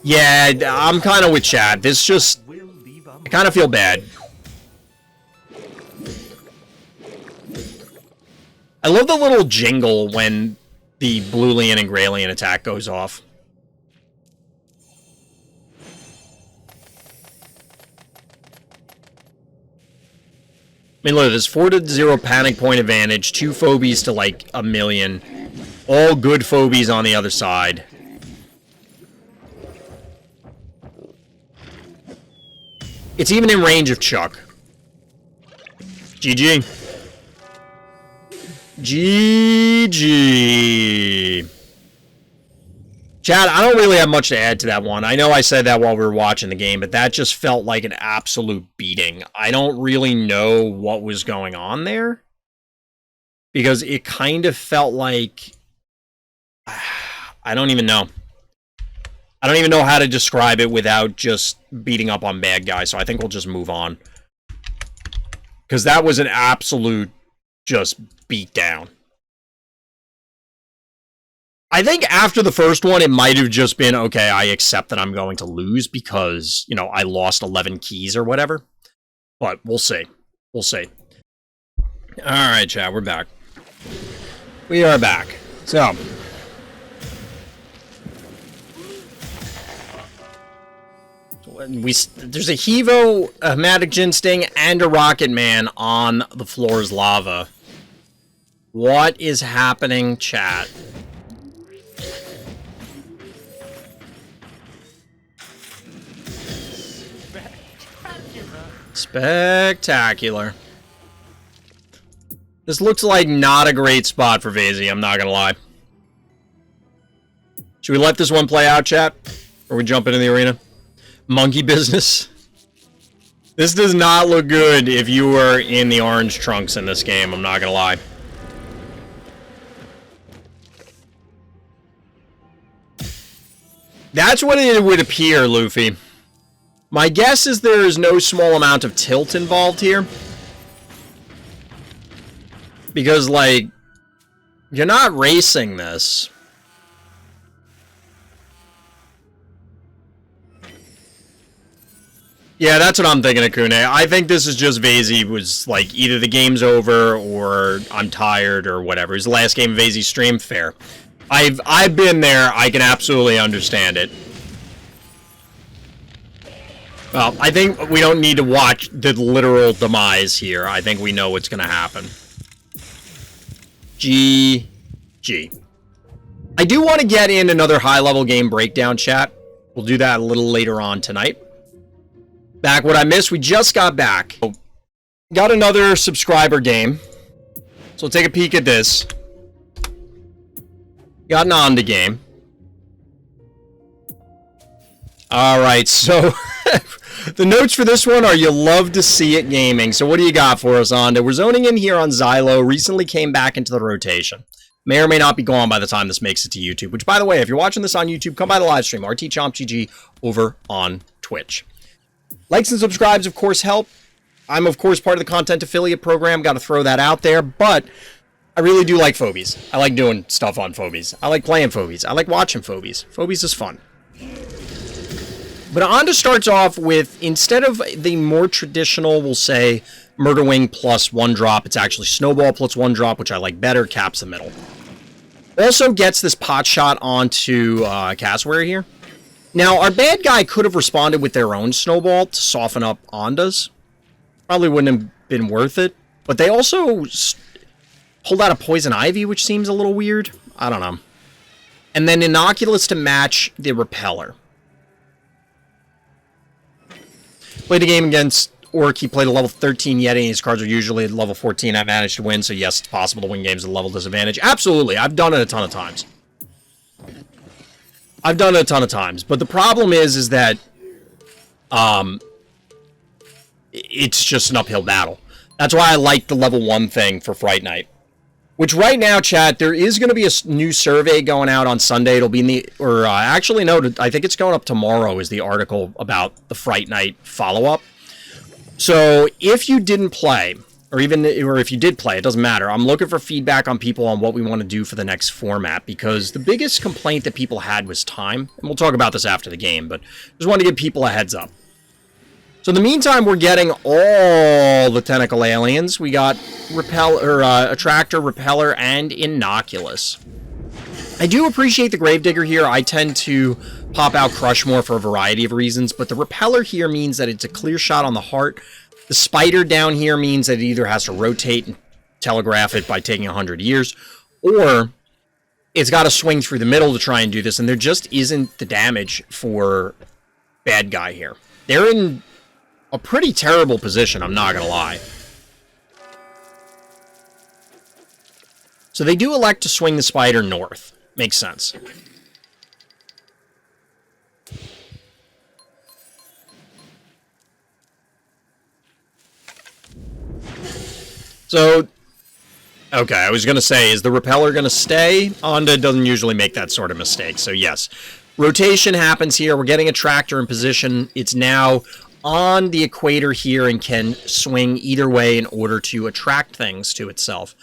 Yeah, I'm kind of with Chad. This just... I kind of feel bad. I love the little jingle when the Bluelian and Graylian attack goes off. I mean, look, there's 4-0 panic point advantage, 2 Phobies to, like, 1,000,000. All good Phobies on the other side. It's even in range of Chuck. GG. GG. Chad, I don't really have much to add to that one. I know I said that while we were watching the game, but that just felt like an absolute beating. I don't really know what was going on there, because it kind of felt like... I don't even know. I don't even know how to describe it without just beating up on bad guys, so I think we'll just move on. Because that was an absolute just beatdown. I think after the first one, it might have just been, okay, I accept that I'm going to lose because, you know, I lost 11 keys or whatever. But we'll see. We'll see. Alright, chat, we're back. We are back. So... there's a Hevo, a Hematic Ginsting, and a Rocket Man on the floor's lava. What is happening, chat? Spectacular. This looks like not a great spot for Vazey, I'm not gonna lie. Should we let this one play out, chat? Or we jump into the arena? Monkey business. This does not look good if you were in the orange trunks in this game, I'm not gonna lie. That's what it would appear, Luffy. My guess is there is no small amount of tilt involved here. Because, like, you're not racing this. Yeah, that's what I'm thinking, Akune. I think this is just Vazey was like, either the game's over or I'm tired or whatever. It was the last game of Vazey's stream. Fair. I've been there. I can absolutely understand it. Well, I think we don't need to watch the literal demise here. I think we know what's going to happen. GG. I do want to get in another high-level game breakdown, chat. We'll do that a little later on tonight. Back what I missed, we just got back. Got another subscriber game. So we'll take a peek at this. Got an Onda game. Alright, so the notes for this one are you love to see it gaming. So what do you got for us, Onda? We're zoning in here on Xylo. Recently came back into the rotation. May or may not be gone by the time this makes it to YouTube. Which, by the way, if you're watching this on YouTube, come by the live stream. RTChompGG over on Twitch. Likes and subscribes, of course, help. I'm, of course, part of the content affiliate program. Got to throw that out there. But I really do like Phobies. I like doing stuff on Phobies. I like playing Phobies. I like watching Phobies. Phobies is fun. But Onda starts off with, instead of the more traditional, we'll say, Murder Wing plus 1 drop, it's actually Snowball plus 1 drop, which I like better, caps the middle. Also gets this pot shot onto Cassowary here. Now, our bad guy could have responded with their own Snowball to soften up Onda's. Probably wouldn't have been worth it. But they also pulled out a Poison Ivy, which seems a little weird. I don't know. And then Innocuous to match the Repeller. Played a game against Orc. He played a level 13 Yeti. His cards are usually at level 14. I managed to win, so yes, it's possible to win games at level disadvantage. Absolutely. I've done it a ton of times. I've done it a ton of times, but the problem is that it's just an uphill battle. That's why I like the level 1 thing for Fright Night. Which right now, chat, there is going to be a new survey going out on Sunday. It'll be in the, or actually no, I think it's going up tomorrow is the article about the Fright Night follow-up. So if you didn't play, or if you did play, it doesn't matter. I'm looking for feedback on people on what we want to do for the next format, because the biggest complaint that people had was time. And we'll talk about this after the game, but just wanted to give people a heads up. So in the meantime, we're getting all the tentacle aliens. We got Attractor, Repeller, and Innocuous. I do appreciate the Gravedigger here. I tend to pop out Crushmore for a variety of reasons, but the Repeller here means that it's a clear shot on the heart. The Spider down here means that it either has to rotate and telegraph it by taking 100 years, or it's got to swing through the middle to try and do this, and there just isn't the damage for bad guy here. They're in a pretty terrible position, I'm not going to lie. So they do elect to swing the Spider north. Makes sense. So, okay, I was going to say, is the repeller going to stay? Onda doesn't usually make that sort of mistake, so yes. Rotation happens here. We're getting a tractor in position. It's now on the equator here and can swing either way in order to attract things to itself.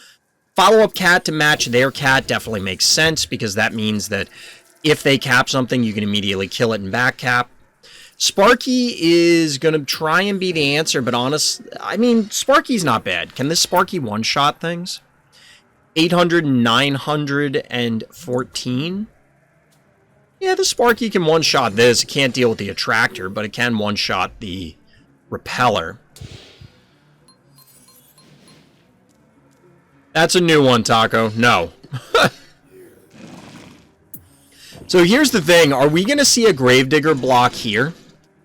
Follow-up cat to match their cat definitely makes sense, because that means that if they cap something, you can immediately kill it and back cap. Sparky is going to try and be the answer, but I mean, Sparky's not bad. Can this Sparky one-shot things? 800, 914. Yeah, the Sparky can one-shot this. It can't deal with the attractor, but it can one-shot the repeller. That's a new one, Taco. No. So here's the thing. Are we going to see a Gravedigger block here?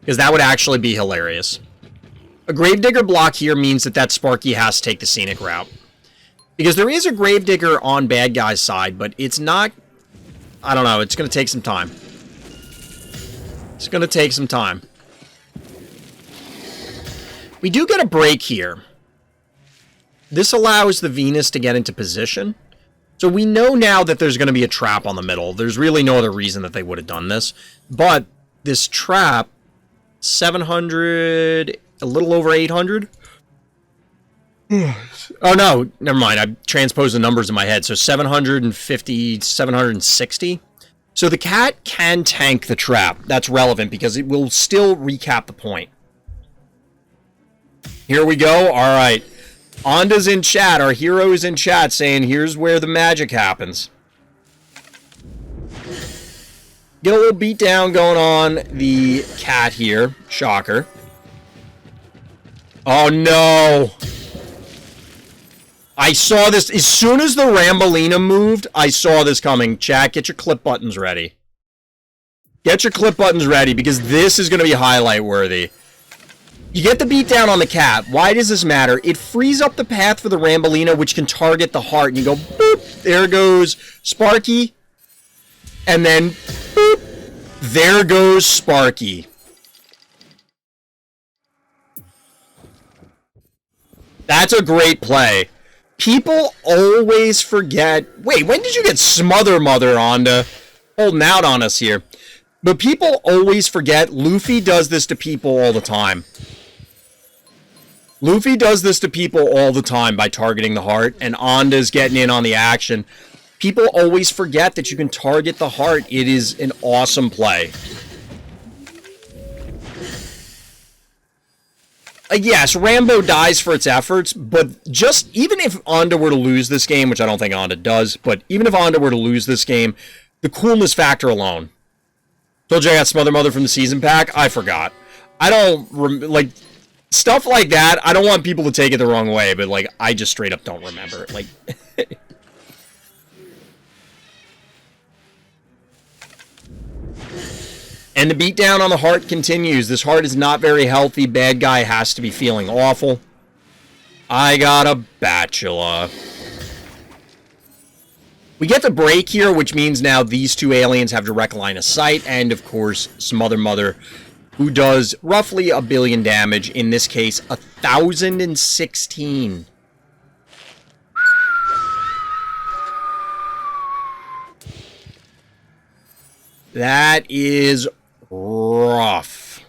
Because that would actually be hilarious. A Gravedigger block here means that Sparky has to take the scenic route. Because there is a Gravedigger on bad guy's side, but it's not... I don't know. It's going to take some time. It's going to take some time. We do get a break here. This allows the Venus to get into position. So we know now that there's going to be a trap on the middle. There's really no other reason that they would have done this. But this trap, 700, a little over 800. Oh, no, never mind. I transposed the numbers in my head. So 750, 760. So the cat can tank the trap. That's relevant because it will still recap the point. Here we go. All right. Onda's in chat. Our hero is in chat saying, here's where the magic happens. Get a little beatdown going on the cat here. Shocker. Oh, no. I saw this. As soon as the Rambolina moved, I saw this coming. Chat, get your clip buttons ready. Get your clip buttons ready, because this is going to be highlight worthy. You get the beatdown on the cat. Why does this matter? It frees up the path for the Rambolina, which can target the heart. And you go, boop, there goes Sparky. And then, boop, there goes Sparky. That's a great play. People always forget. Wait, when did you get Smother Mother Onda? Holding out on us here. But people always forget Luffy does this to people all the time. Luffy does this to people all the time by targeting the heart, and Onda's getting in on the action. People always forget that you can target the heart. It is an awesome play. Yes, Rambo dies for its efforts, but just even if Onda were to lose this game, which I don't think Onda does, but even if Onda were to lose this game, the coolness factor alone. Told you I got Smother Mother from the season pack. I forgot. I don't, like, stuff like that, I don't want people to take it the wrong way, but, like, I just straight up don't remember it. Like, and the beatdown on the heart continues. This heart is not very healthy. Bad guy has to be feeling awful. I got a Bachelor. We get the break here, which means now these two aliens have direct line of sight, and, of course, Smother Mother, who does roughly 1 billion damage, in this case, 1,016. That is rough.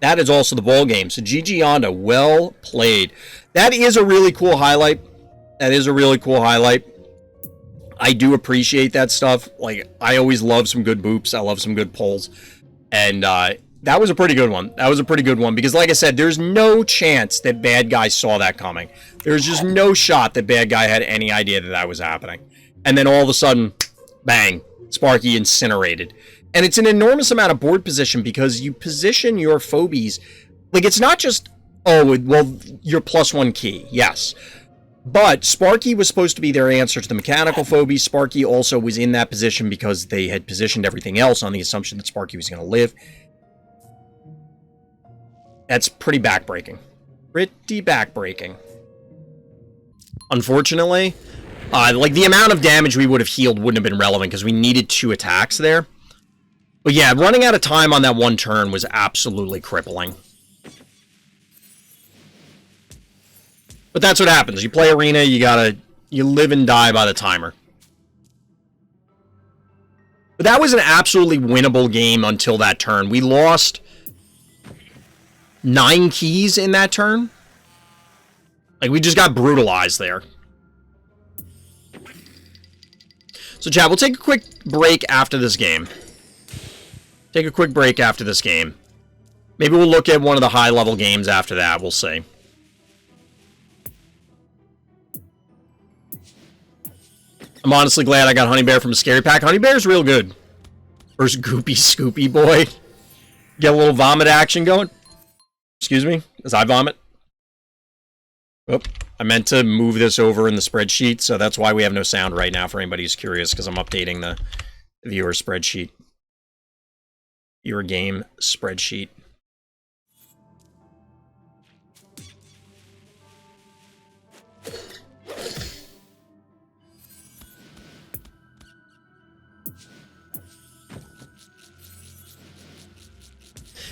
That is also the ball game. So GG Onda, well played. That is a really cool highlight. That is a really cool highlight. I do appreciate that stuff. Like, I always love some good boops. I love some good pulls. And that was a pretty good one. That was a pretty good one. Because, like I said, there's no chance that bad guy saw that coming. There's just no shot that bad guy had any idea that that was happening. And then all of a sudden, bang, Sparky incinerated. And it's an enormous amount of board position because you position your Phobies. Like, it's not just, oh, well, your +1 key. Yes. But Sparky was supposed to be their answer to the mechanical Phobies. Sparky also was in that position because they had positioned everything else on the assumption that Sparky was going to live. That's pretty backbreaking. Pretty backbreaking. Unfortunately, like the amount of damage we would have healed wouldn't have been relevant because we needed 2 attacks there. But yeah, running out of time on that one turn was absolutely crippling. But that's what happens. You play Arena, you live and die by the timer. But that was an absolutely winnable game until that turn. We lost 9 keys in that turn. Like, we just got brutalized there. So, chat, we'll take a quick break after this game. Take a quick break after this game. Maybe we'll look at one of the high-level games after that. We'll see. I'm honestly glad I got Honey Bear from a Scary Pack. Honey Bear's real good. First Goopy Scoopy boy. Get a little vomit action going. Excuse me, as I vomit. Oop, I meant to move this over in the spreadsheet, so that's why we have no sound right now for anybody who's curious, because I'm updating the viewer spreadsheet. Viewer game spreadsheet.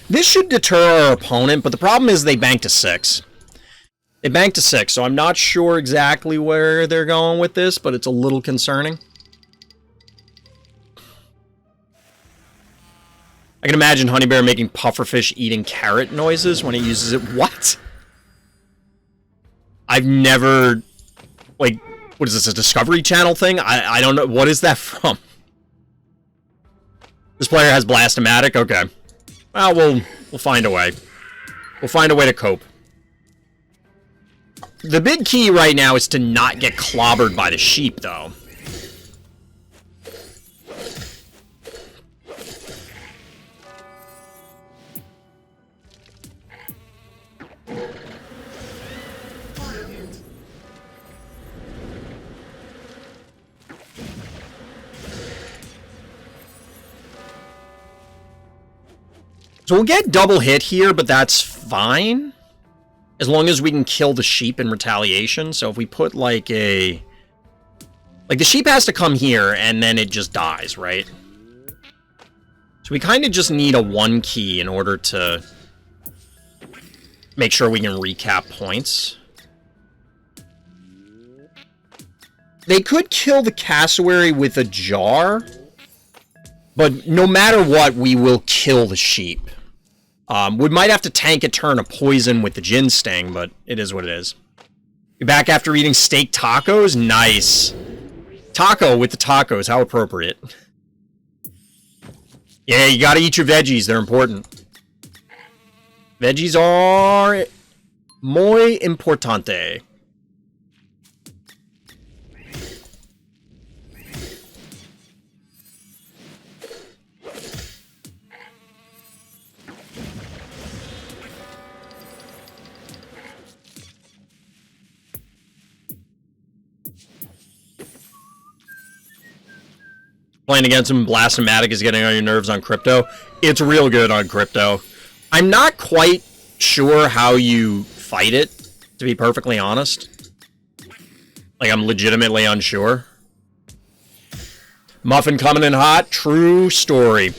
This should deter our opponent, but the problem is they banked a 6. They banked a 6, so I'm not sure exactly where they're going with this, but it's a little concerning. I can imagine Honey Bear making pufferfish eating carrot noises when he uses it. What? I've never... Like, what is this, a Discovery Channel thing? I don't know. What is that from? This player has Blastomatic? Okay. Well, we'll find a way. We'll find a way to cope. The big key right now is to not get clobbered by the sheep, though. So we'll get double hit here, but that's fine. As long as we can kill the sheep in retaliation. So if we put like a... Like the sheep has to come here and then it just dies, right? So we kind of just need a 1 key in order to make sure we can recap points. They could kill the cassowary with a jar. But no matter what, we will kill the sheep. We might have to tank a turn of poison with the Gin Sting, but it is what it is. You're back after eating steak tacos? Nice. Taco with the tacos, how appropriate. Yeah, you gotta eat your veggies, they're important. Veggies are muy importante. Playing against him, Blastomatic is getting on your nerves on Crypto. It's real good on Crypto. I'm not quite sure how you fight it, to be perfectly honest. Like, I'm legitimately unsure. Muffin coming in hot. True story.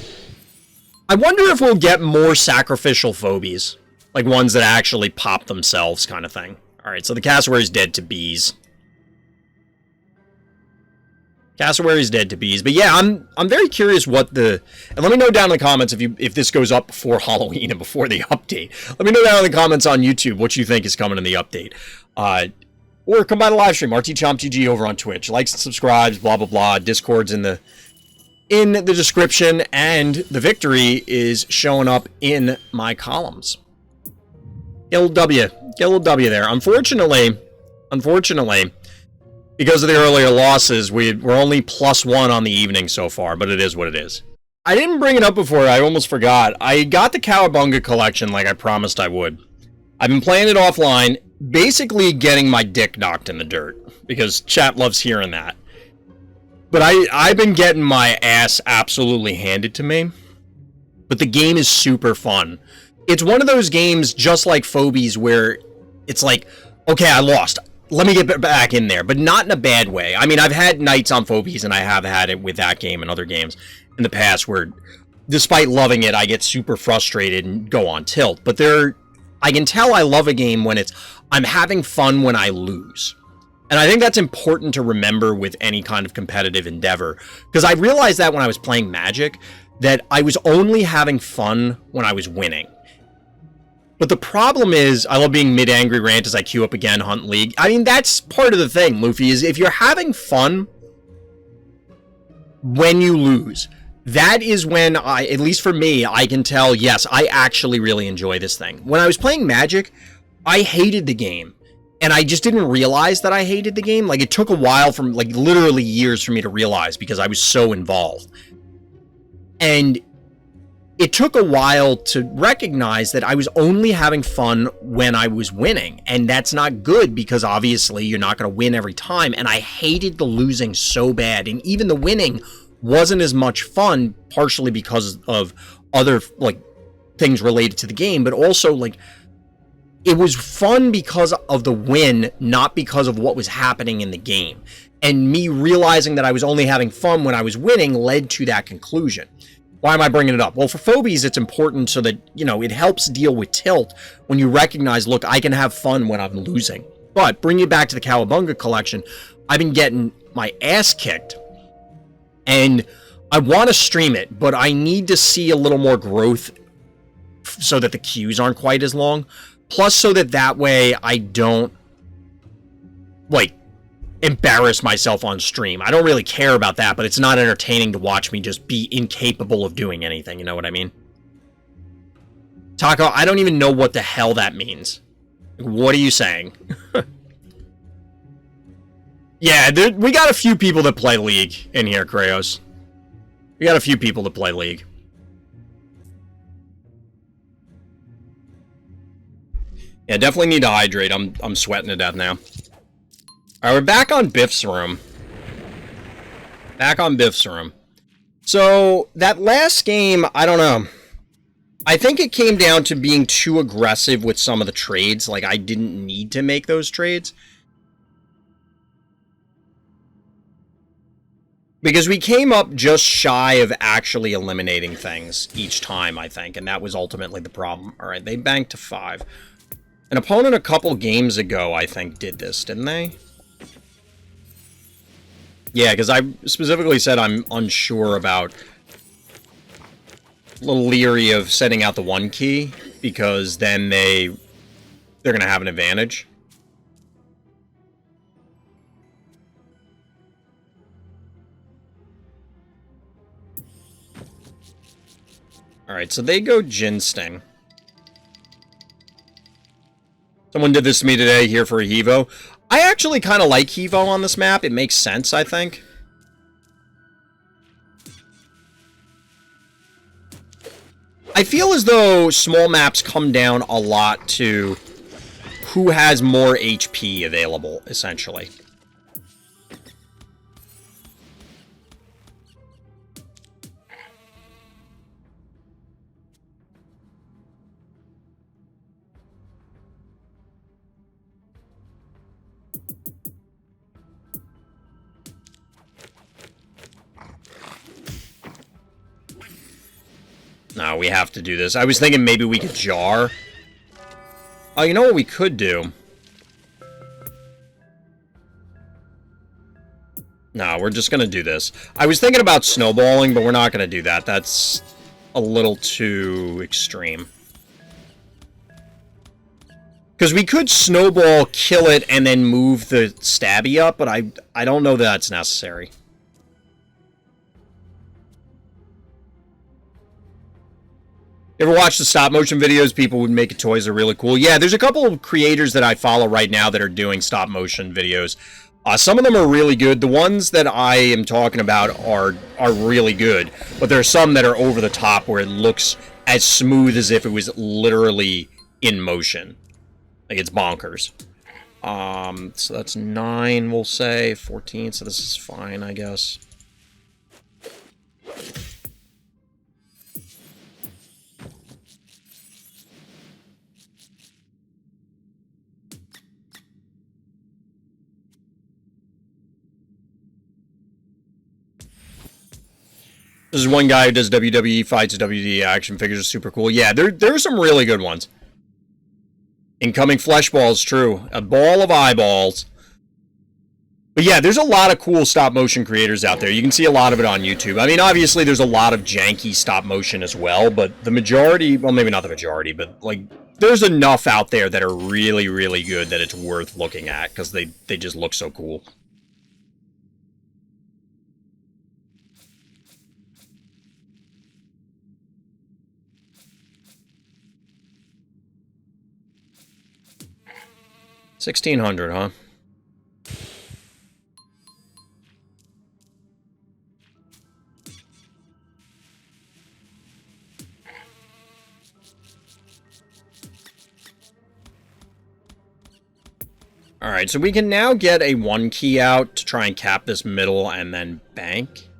I wonder if we'll get more sacrificial phobies. Like, ones that actually pop themselves kind of thing. Alright, so the cassowary's dead to bees. Cassowary's dead to bees. But yeah, I'm very curious what the... And let me know down in the comments if this goes up before Halloween and before the update. Let me know down in the comments on YouTube what you think is coming in the update. Or come by the live stream, RTChompGG over on Twitch. Likes and subscribes, blah, blah, blah. Discord's in the description, and the victory is showing up in my columns. Get a little W. Get a little W there. Unfortunately, because of the earlier losses, we're only +1 on the evening so far, but it is what it is. I didn't bring it up before, I almost forgot. I got the Cowabunga collection like I promised I would. I've been playing it offline, basically getting my dick knocked in the dirt, because chat loves hearing that. But I've been getting my ass absolutely handed to me. But the game is super fun. It's one of those games, just like Phobies, where it's like, okay, I lost. Let me get back in there, but not in a bad way. I mean, I've had nights on Phobies, and I have had it with that game and other games in the past where, despite loving it, I get super frustrated and go on tilt. But I can tell I love a game when I'm having fun when I lose. And I think that's important to remember with any kind of competitive endeavor. Because I realized that when I was playing Magic, that I was only having fun when I was winning. But the problem is, I love being mid-angry rant as I queue up again, Hunt League. I mean, that's part of the thing, Luffy, is if you're having fun when you lose, that is when at least for me, I can tell, yes, I actually really enjoy this thing. When I was playing Magic, I hated the game. And I just didn't realize that I hated the game. Like, it took a while, from like literally years for me to realize, because I was so involved. And it took a while to recognize that I was only having fun when I was winning. And that's not good, because obviously you're not going to win every time. And I hated the losing so bad. And even the winning wasn't as much fun, partially because of other like things related to the game, but also like it was fun because of the win, not because of what was happening in the game. And me realizing that I was only having fun when I was winning led to that conclusion. Why am I bringing it up? Well, for Phobies, it's important so that, you know, it helps deal with tilt when you recognize, look, I can have fun when I'm losing. But bring it back to the Cowabunga collection, I've been getting my ass kicked. And I want to stream it, but I need to see a little more growth so that the queues aren't quite as long. Plus, so that way I don't, like, embarrass myself on stream. I don't really care about that, but it's not entertaining to watch me just be incapable of doing anything, you know what I mean? Taco, I don't even know what the hell that means. What are you saying? Yeah, we got a few people that play League in here, Krayos. We got a few people that play League. Yeah, definitely need to hydrate. I'm sweating to death now. Alright, we're back on Biff's room. Back on Biff's room. So, that last game, I don't know. I think it came down to being too aggressive with some of the trades. Like, I didn't need to make those trades. Because we came up just shy of actually eliminating things each time, I think. And that was ultimately the problem. Alright, they banked to 5. An opponent a couple games ago, I think, did this, didn't they? Yeah, because I specifically said I'm unsure about... A little leery of setting out the 1 key, because then they're going to have an advantage. Alright, so they go Ginsting. Someone did this to me today here for a Hevo. I actually kind of like Hevo on this map. It makes sense, I think. I feel as though small maps come down a lot to who has more HP available, essentially. No, we have to do this. I was thinking maybe we could jar. Oh, you know what we could do? No, we're just gonna do this. I was thinking about snowballing, but we're not gonna do that. That's a little too extreme. Because we could snowball, kill it, and then move the stabby up, but I don't know that that's necessary. You ever watch the stop-motion videos? People would make toys that are really cool. Yeah, there's a couple of creators that I follow right now that are doing stop-motion videos. Some of them are really good. The ones that I am talking about are really good. But there are some that are over the top where it looks as smooth as if it was literally in motion. Like, it's bonkers. So that's 9, we'll say. 14, so this is fine, I guess. This is one guy who does WWE fights, WWE action figures are super cool. Yeah, there are some really good ones. Incoming flesh balls, true. A ball of eyeballs. But yeah, there's a lot of cool stop-motion creators out there. You can see a lot of it on YouTube. I mean, obviously, there's a lot of janky stop-motion as well, but the majority... Well, maybe not the majority, but, like, there's enough out there that are really, really good that it's worth looking at, because they just look so cool. $1,600, huh? Alright, so we can now get a 1 key out to try and cap this middle and then bank.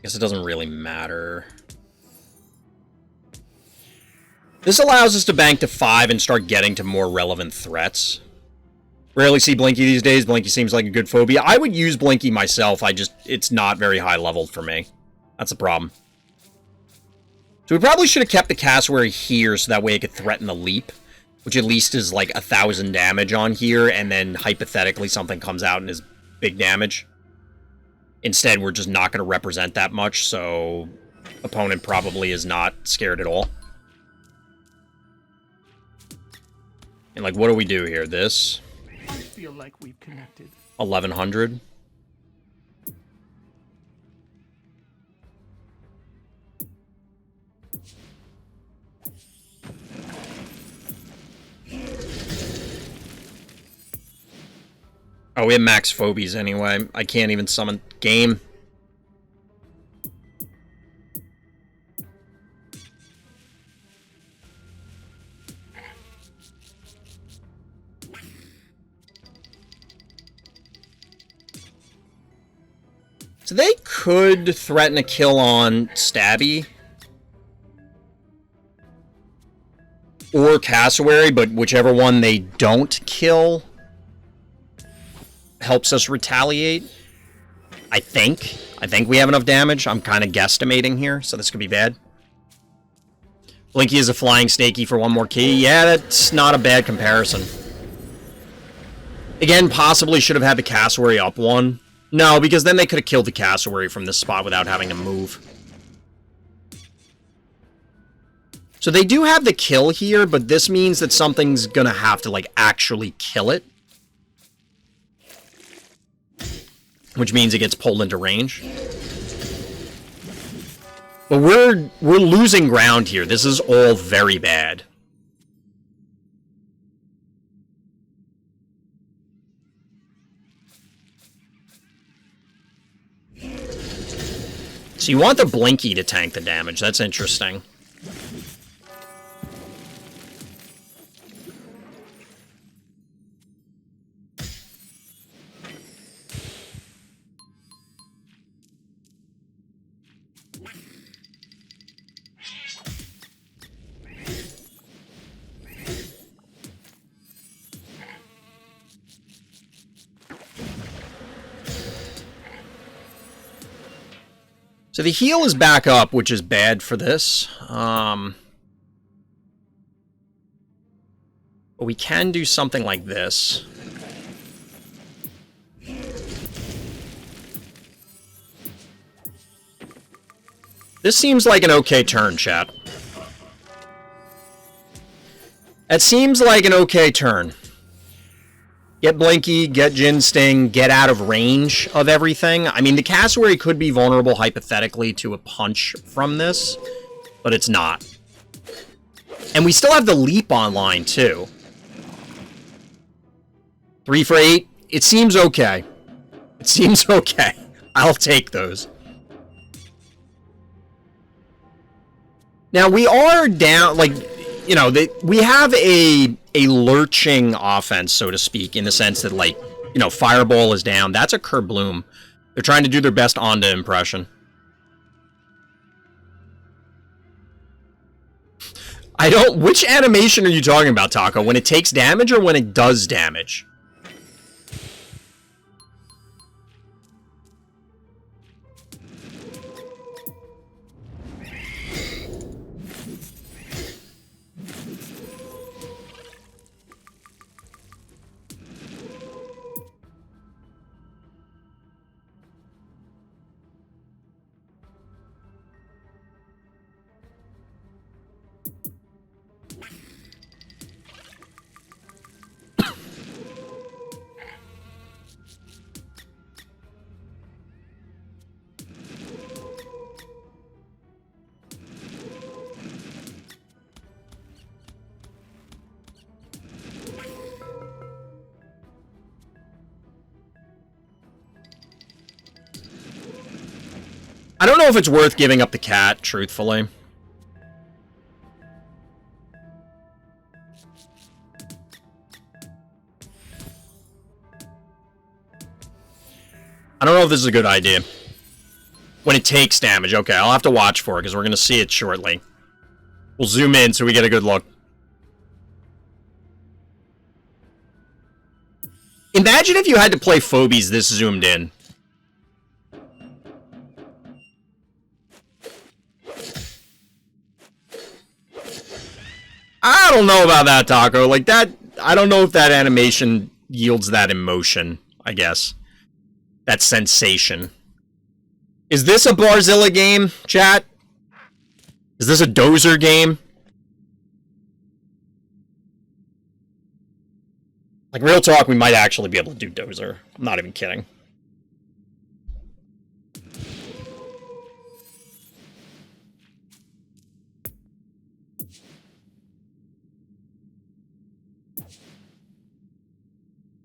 Guess it doesn't really matter. This allows us to bank to 5 and start getting to more relevant threats. Rarely see Blinky these days. Blinky seems like a good phobia. I would use Blinky myself. It's not very high leveled for me. That's a problem. So we probably should have kept the cassowary here so that way it could threaten the leap. Which at least is like 1,000 damage on here. And then hypothetically something comes out and is big damage. Instead, we're just not going to represent that much. So opponent probably is not scared at all. And like, what do we do here? This... I feel like we've connected. 1,100. Oh, we have max Phobies anyway. I can't even summon game. So they could threaten a kill on Stabby. Or Cassowary, but whichever one they don't kill helps us retaliate. I think we have enough damage. I'm kind of guesstimating here, so this could be bad. Blinky is a flying snaky for 1 more key. Yeah, that's not a bad comparison. Again, possibly should have had the Cassowary up 1. No, because then they could have killed the Cassowary from this spot without having to move. So they do have the kill here, but this means that something's gonna have to, like, actually kill it. Which means it gets pulled into range. But we're losing ground here. This is all very bad. So you want the Blinky to tank the damage. That's interesting. So the heal is back up, which is bad for this. But we can do something like this. This seems like an okay turn, chat. It seems like an okay turn. Get Blinky, get Jin Sting, get out of range of everything. I mean, the Cassowary could be vulnerable, hypothetically, to a punch from this, but it's not. And we still have the leap online, too. 3 for 8. It seems okay. It seems okay. I'll take those. Now, we are down, like, you know, we have a lurching offense, so to speak, in the sense that, like, you know, Fireball is down. That's a Kerbloom. They're trying to do their best Onda impression. I don't... Which animation are you talking about, Taco? When it takes damage or when it does damage? know if it's worth giving up the cat, truthfully. I don't know if this is a good idea. When it takes damage. Okay, I'll have to watch for it, because we're going to see it shortly. We'll zoom in so we get a good look. Imagine if you had to play Phobies this zoomed in. I don't know about that, Taco. Like, that... I don't know if that animation yields that emotion, I guess. That sensation. Is this a Barzilla game, chat? Is this a Dozer game? Like, real talk, we might actually be able to do Dozer. I'm not even kidding.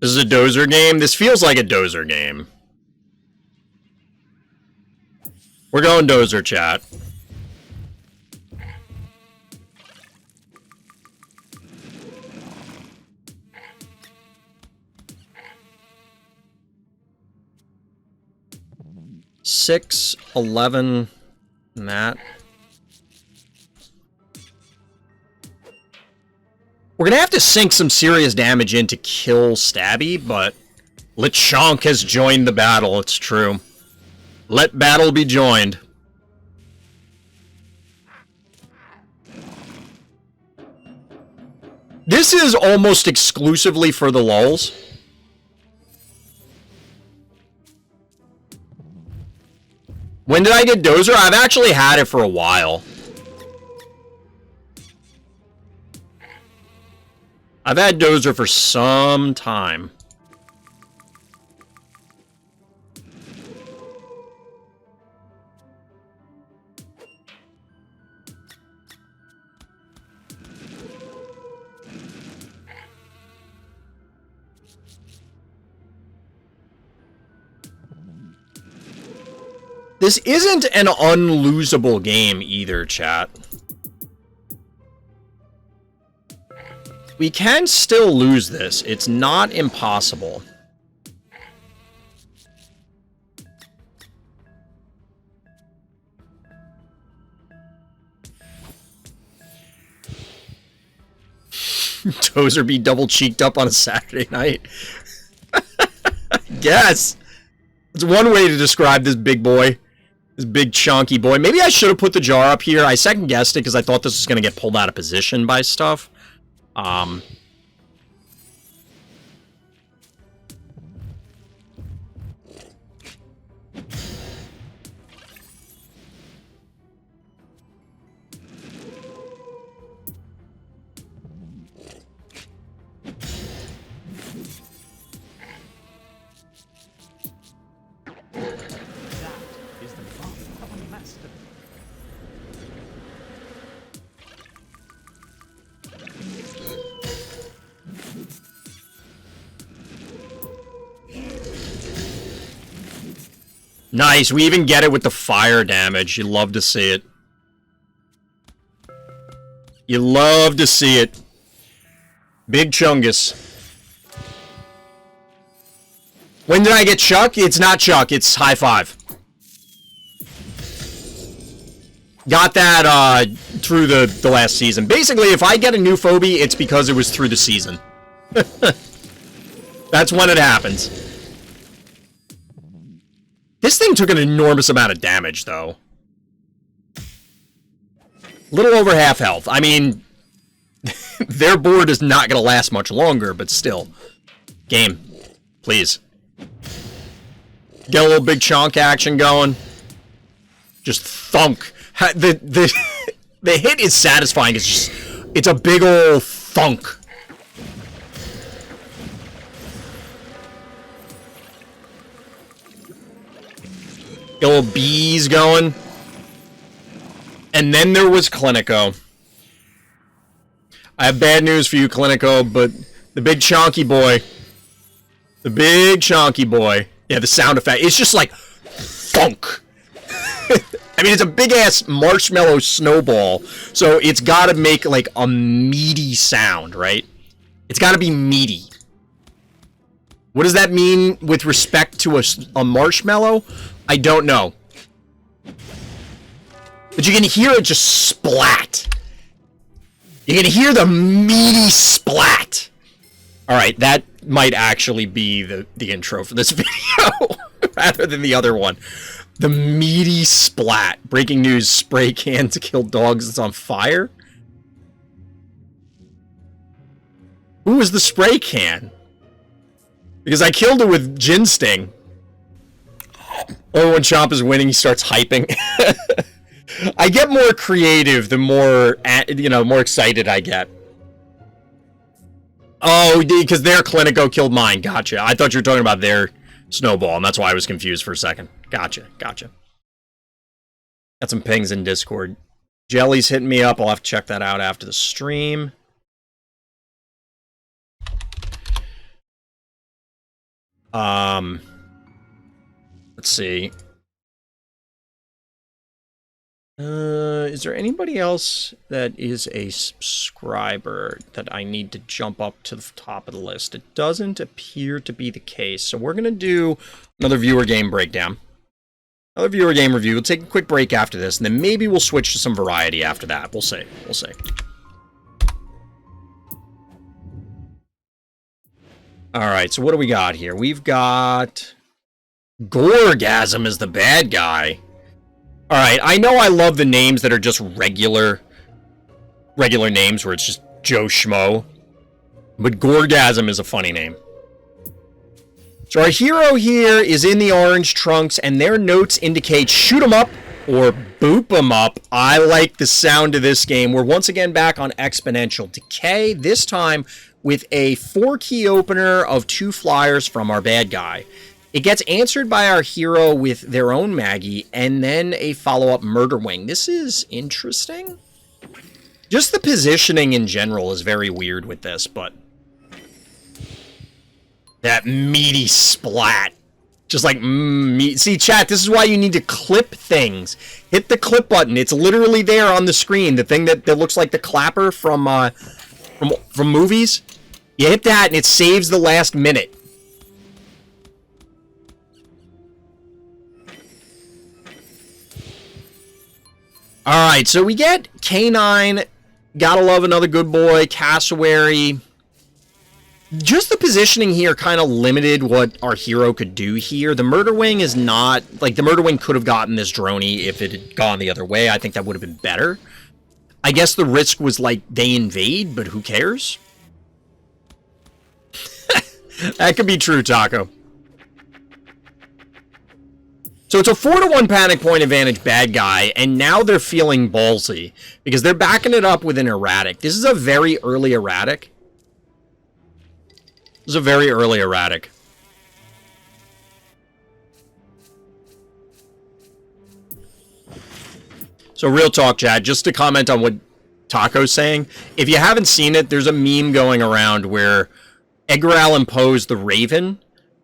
This is a Dozer game? This feels like a Dozer game. We're going Dozer, chat. Six, 11, and that. We're gonna have to sink some serious damage in to kill Stabby, but Lechonk has joined the battle, it's true. Let battle be joined. This is almost exclusively for the lulz. When did I get Dozer? I've actually had it for a while. I've had Dozer for some time. This isn't an unlosable game either, chat. We can still lose this. It's not impossible. Dozer be double cheeked up on a Saturday night. Yes. It's one way to describe this big boy. This big chunky boy. Maybe I should have put the jar up here. I second guessed it because I thought this was going to get pulled out of position by stuff. Nice, we even get it with the fire damage. You love to see it. You love to see it. Big Chungus. When did I get Chuck? It's not Chuck, it's high five. Got that through the last season. Basically, if I get a new phobie, it's because it was through the season. That's when it happens. This thing took an enormous amount of damage, though. Little over half health. I mean, their board is not going to last much longer, but still. Game. Please. Get a little big chunk action going. Just thunk. The hit is satisfying. It's a big old thunk. Get a little bees going. And then there was Clinico. I have bad news for you, Clinico, but the big chonky boy. The big chonky boy. Yeah, the sound effect. It's just like thunk. I mean, it's a big-ass marshmallow snowball, so it's got to make, like, a meaty sound, right? It's got to be meaty. What does that mean with respect to a marshmallow? I don't know. But you can hear it just splat. You can hear the meaty splat. Alright, that might actually be the intro for this video, rather than the other one. The meaty splat. Breaking news, spray can to kill dogs that's on fire? Who was the spray can? Because I killed it with Gin Sting. Oh, when Chomp is winning, he starts hyping. I get more creative the more, more excited I get. Oh, because their Clinico killed mine. Gotcha. I thought you were talking about their snowball, and that's why I was confused for a second. Gotcha. Got some pings in Discord. Jelly's hitting me up. I'll have to check that out after the stream. Let's see. Is there anybody else that is a subscriber that I need to jump up to the top of the list? It doesn't appear to be the case. So we're going to do another viewer game breakdown. Another viewer game review. We'll take a quick break after this, and then maybe we'll switch to some variety after that. We'll see. We'll see. Alright, so what do we got here? We've got... Gorgasm is the bad guy. Alright, I know I love the names that are just regular names where it's just Joe Schmo. But Gorgasm is a funny name. So our hero here is in the orange trunks, and their notes indicate shoot 'em up or boop 'em up. I like the sound of this game. We're once again back on Exponential Decay, this time with a 4-key opener of 2 flyers from our bad guy. It gets answered by our hero with their own Maggie, and then a follow-up murder wing. This is interesting. Just the positioning in general is very weird with this, but... that meaty splat. Just like, meat. See, chat, this is why you need to clip things. Hit the clip button. It's literally there on the screen. The thing that looks like the clapper from movies. You hit that, and it saves the last minute. Alright, so we get K9, Gotta Love Another Good Boy, Cassowary. Just the positioning here kind of limited what our hero could do here. The Murder Wing is not... like, the Murder Wing could have gotten this droney if it had gone the other way. I think that would have been better. I guess the risk was, like, they invade, but who cares? That could be true, Taco. So it's a 4-to-1 panic point advantage bad guy, and now they're feeling ballsy, because they're backing it up with an erratic. This is a very early erratic. This is a very early erratic. So real talk, chat, just to comment on what Taco's saying, if you haven't seen it, there's a meme going around where Edgar Allan Poe's The Raven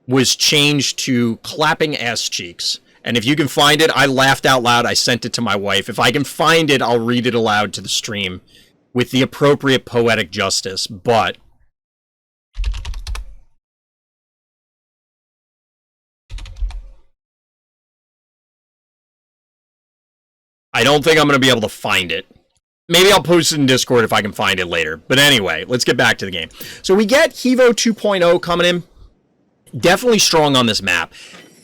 was changed to clapping ass cheeks. And if you can find it, I laughed out loud. I sent it to my wife. If I can find it, I'll read it aloud to the stream with the appropriate poetic justice. But I don't think I'm going to be able to find it. Maybe I'll post it in Discord if I can find it later. But anyway, let's get back to the game. So we get Hevo 2.0 coming in. Definitely strong on this map.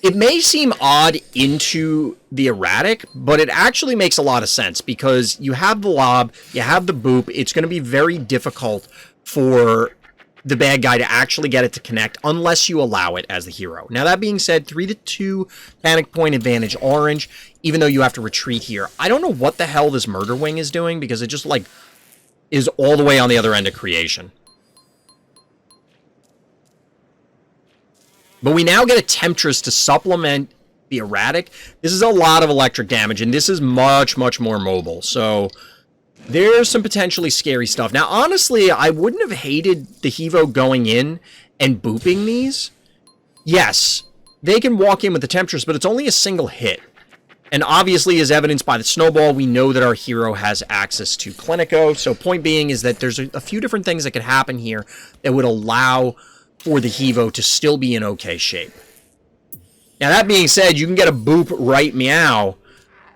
It may seem odd into the erratic, but it actually makes a lot of sense because you have the lob, you have the boop. It's going to be very difficult for the bad guy to actually get it to connect unless you allow it as the hero. Now, that being said, 3-to-2 panic point advantage orange, even though you have to retreat here. I don't know what the hell this murder wing is doing because it just, like, is all the way on the other end of creation. But we now get a Temptress to supplement the erratic. This is a lot of electric damage, and this is much, much more mobile. So there's some potentially scary stuff. Now, honestly, I wouldn't have hated the Hevo going in and booping these. Yes, they can walk in with the Temptress, but it's only a single hit. And obviously, as evidenced by the snowball, we know that our hero has access to Clinico. So point being is that there's a few different things that could happen here that would allow for the Hevo to still be in okay shape. Now, that being said, you can get a boop right meow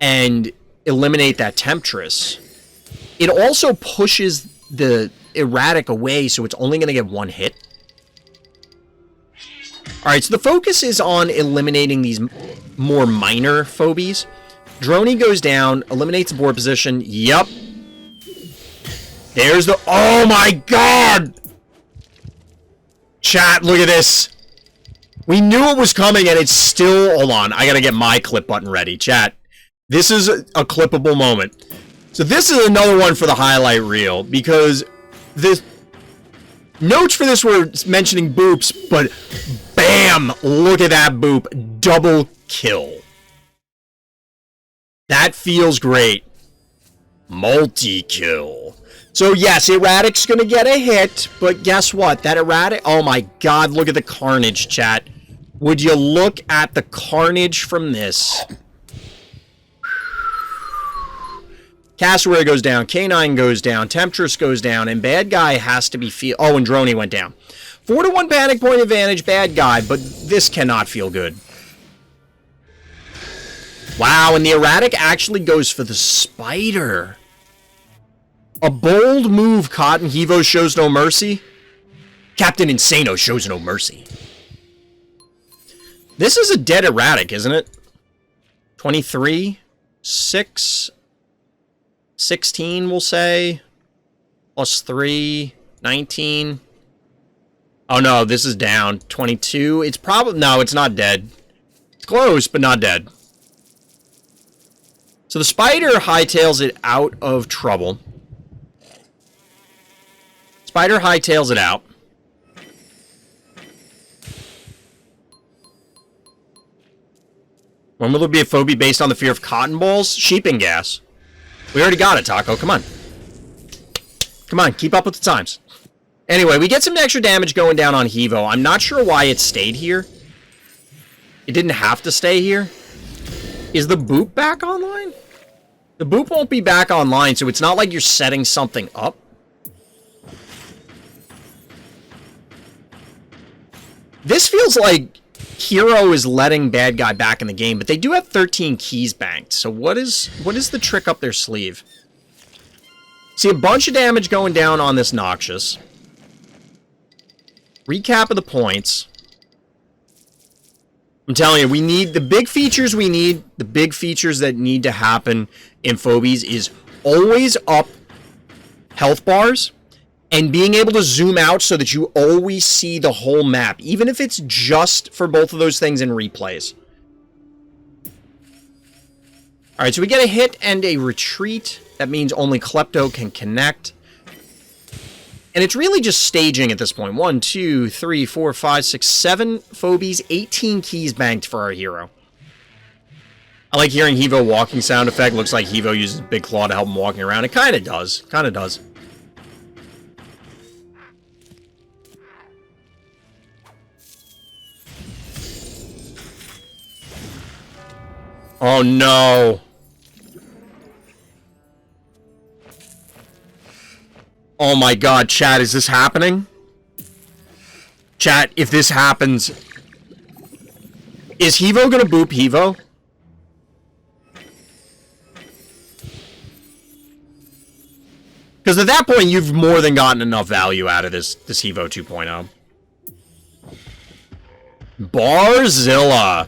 and eliminate that Temptress. It also pushes the erratic away, so it's only going to get one hit. Alright, so the focus is on eliminating these more minor phobies. Droney goes down, eliminates the board position. Yup. There's the... Oh my god! Chat, look at this. We knew it was coming and it's still... Hold on, I gotta get my clip button ready. Chat, this is a clippable moment. So this is another one for the highlight reel, because the notes for this were mentioning boops, but bam! Look at that boop. Double kill. That feels great. Multi-kill. So yes, Erratic's gonna get a hit, but guess what? That Erratic... Oh my god, look at the carnage, chat. Would you look at the carnage from this? Cassowary goes down, K9 goes down, Temptress goes down, and Bad Guy has to be feel... Oh, and Droney went down. 4-1 panic point advantage, Bad Guy, but this cannot feel good. Wow, and the Erratic actually goes for the Spider. A bold move, Cotton. Hevo shows no mercy. Captain Insano shows no mercy. This is a dead Erratic, isn't it? 23, 6, 16, we'll say. Plus 3, 19. Oh no, this is down. 22. It's probably... No, it's not dead. It's close, but not dead. So the Spider hightails it out of trouble. Spider hightails it out. When will there be a phobia based on the fear of cotton balls? Sheeping gas. We already got it, Taco. Come on. Come on, keep up with the times. Anyway, we get some extra damage going down on Hevo. I'm not sure why it stayed here. It didn't have to stay here. Is the boop back online? The boop won't be back online, so it's not like you're setting something up. This feels like Hero is letting Bad Guy back in the game, but they do have 13 keys banked. So what is the trick up their sleeve? See a bunch of damage going down on this Noxious. Recap of the points. I'm telling you, we need the big features we need, the big features that need to happen in Phobies is always up health bars and being able to zoom out so that you always see the whole map, even if it's just for both of those things in replays. Alright, so we get a hit and a retreat. That means only Klepto can connect. And it's really just staging at this point. 1, 2, 3, 4, 5, 6, 7 Phobies, 18 keys banked for our hero. I like hearing Hevo walking sound effect. Looks like Hevo uses Big Claw to help him walking around. It kind of does. Kind of does. Oh no. Oh my god, chat, is this happening? Chat, if this happens... Is Hevo gonna boop Hevo? Because at that point, you've more than gotten enough value out of this Hevo 2.0. Barzilla.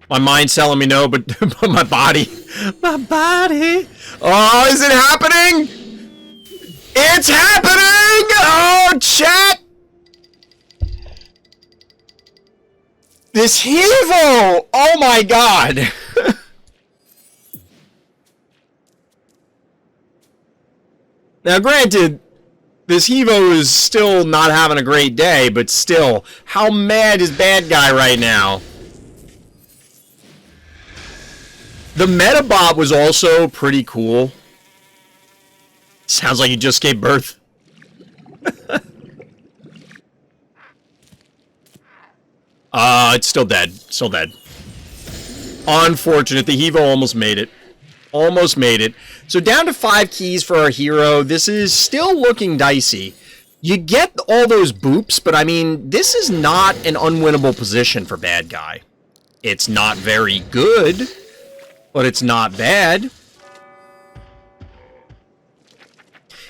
My mind's telling me no, but my body... My body... Oh, is it happening? It's happening! Oh, chat! This Hevo! Oh my god! Now, granted, this Hevo is still not having a great day, but still, how mad is Bad Guy right now? The Metabot was also pretty cool. Sounds like you just gave birth. It's still dead. Still dead. Unfortunate. The Hevo almost made it. Almost made it. So down to 5 keys for our hero. This is still looking dicey. You get all those boops, but I mean, this is not an unwinnable position for bad guy. It's not very good, but it's not bad.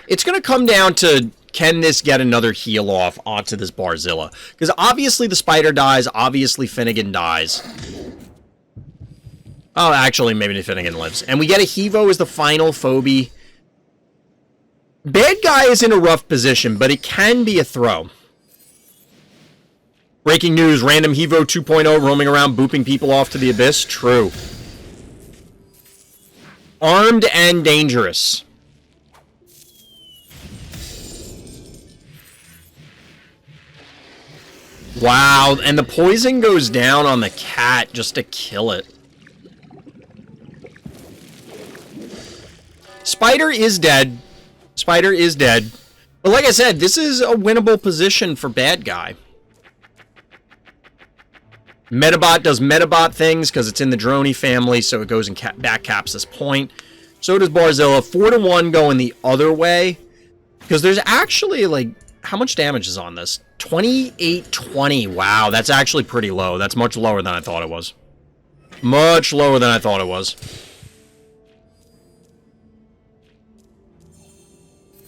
It's going to come down to, can this get another heal off onto this Barzilla? Because obviously the spider dies, obviously Finnegan dies. Oh, actually, maybe Finnegan lives. And we get a Hevo as the final phobie. Bad guy is in a rough position, but it can be a throw. Breaking news, random Hevo 2.0 roaming around booping people off to the abyss. True. Armed and dangerous. Wow, and the poison goes down on the cat just to kill it. Spider is dead. Spider is dead. But like I said, this is a winnable position for bad guy. Metabot does Metabot things because it's in the Droney family, so it goes and back caps this point. So does Barzilla. 4-1 going the other way. Because there's actually, like, how much damage is on this? 2820. Wow, that's actually pretty low. That's much lower than I thought it was. Much lower than I thought it was.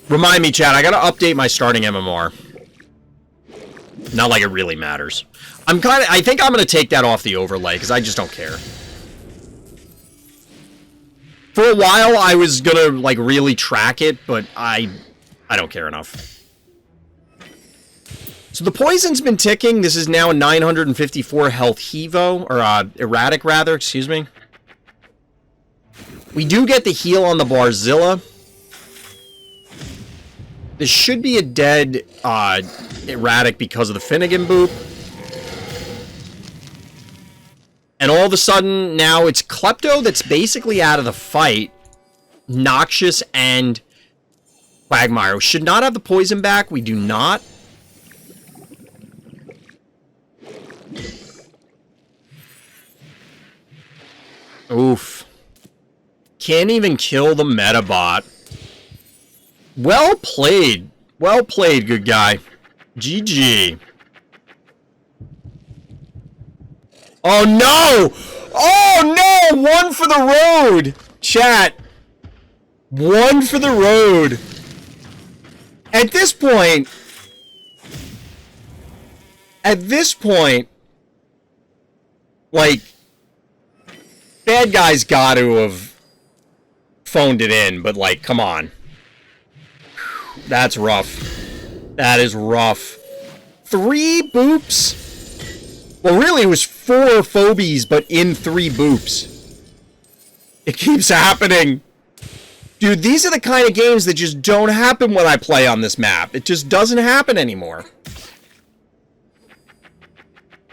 Remind me, chat, I gotta update my starting MMR. Not like it really matters. I think I'm gonna take that off the overlay, because I just don't care. For a while, I was gonna, like, really track it, but I don't care enough. So the poison's been ticking. This is now a 954 health Hevo, or, erratic, rather, excuse me. We do get the heal on the Barzilla. This should be a dead erratic because of the Finnegan boop. And all of a sudden, now it's Klepto that's basically out of the fight. Noxious and Quagmire. Should not have the poison back. We do not. Oof. Can't even kill the Metabot. Well played. Well played, good guy. GG. Oh, no! Oh, no! One for the road! Chat. One for the road. At this point... like... bad guy's got to have phoned it in, but, like, come on. That's rough. That is rough. 3 boops? Well, really, it was 4 phobies, but in 3 boops. It keeps happening. Dude, these are the kind of games that just don't happen when I play on this map. It just doesn't happen anymore.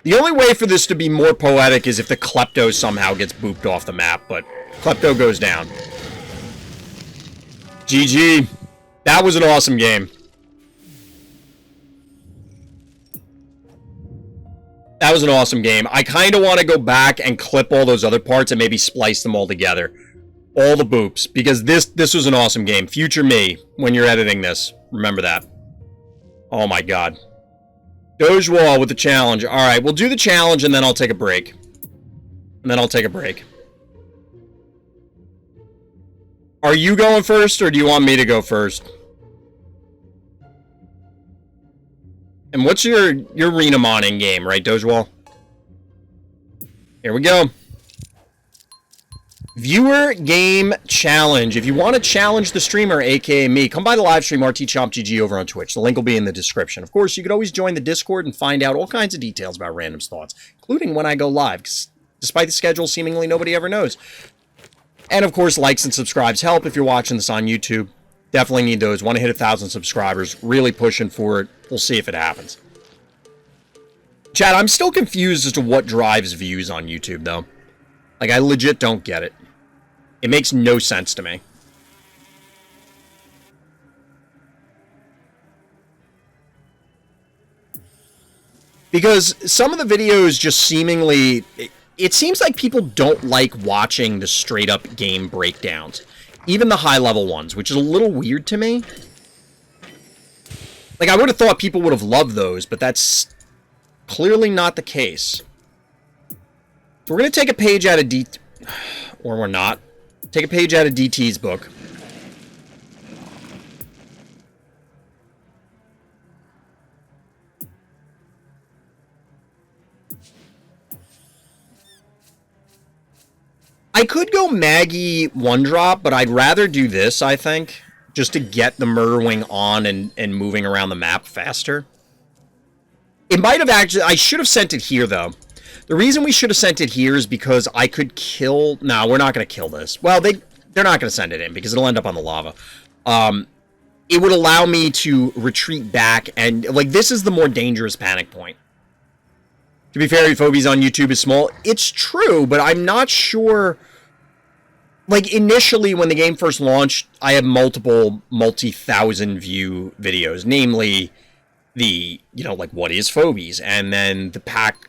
The only way for this to be more poetic is if the Klepto somehow gets booped off the map, but Klepto goes down. GG. That was an awesome game. That was an awesome game. I kind of want to go back and clip all those other parts and maybe splice them all together. All the boops. Because this was an awesome game. Future me, when you're editing this. Remember that. Oh my god. dogewhal with the challenge. Alright, we'll do the challenge and then I'll take a break. Are you going first, or do you want me to go first? And what's your Renamon in game, right, dogewhal? Here we go. Viewer game challenge. If you want to challenge the streamer, aka me, come by the live stream RTChompGG over on Twitch. The link will be in the description. Of course, you could always join the Discord and find out all kinds of details about Random's thoughts, including when I go live, because despite the schedule, seemingly nobody ever knows. And of course, likes and subscribes help if you're watching this on YouTube. Definitely need those. Want to hit 1,000 subscribers. Really pushing for it. We'll see if it happens. Chat, I'm still confused as to what drives views on YouTube, though. Like, I legit don't get it. It makes no sense to me. Because some of the videos just seemingly... it seems like people don't like watching the straight-up game breakdowns. Even the high-level ones, which is a little weird to me. Like, I would have thought people would have loved those, but that's clearly not the case. So we're going to take a page out of or we're not. Take a page out of DT's book. I could go Maggie one drop, but I'd rather do this, I think. Just to get the murder wing on and moving around the map faster. It might have actually... I should have sent it here, though. The reason we should have sent it here is because I could kill... No, we're not going to kill this. Well, they're not going to send it in because it'll end up on the lava. It would allow me to retreat back and... Like, this is the more dangerous panic point. To be fair, Phobies on YouTube is small. It's true, but I'm not sure... Like, initially, when the game first launched, I had multiple multi-thousand view videos. Namely, the, you know, like, what is Phobies? And then the pack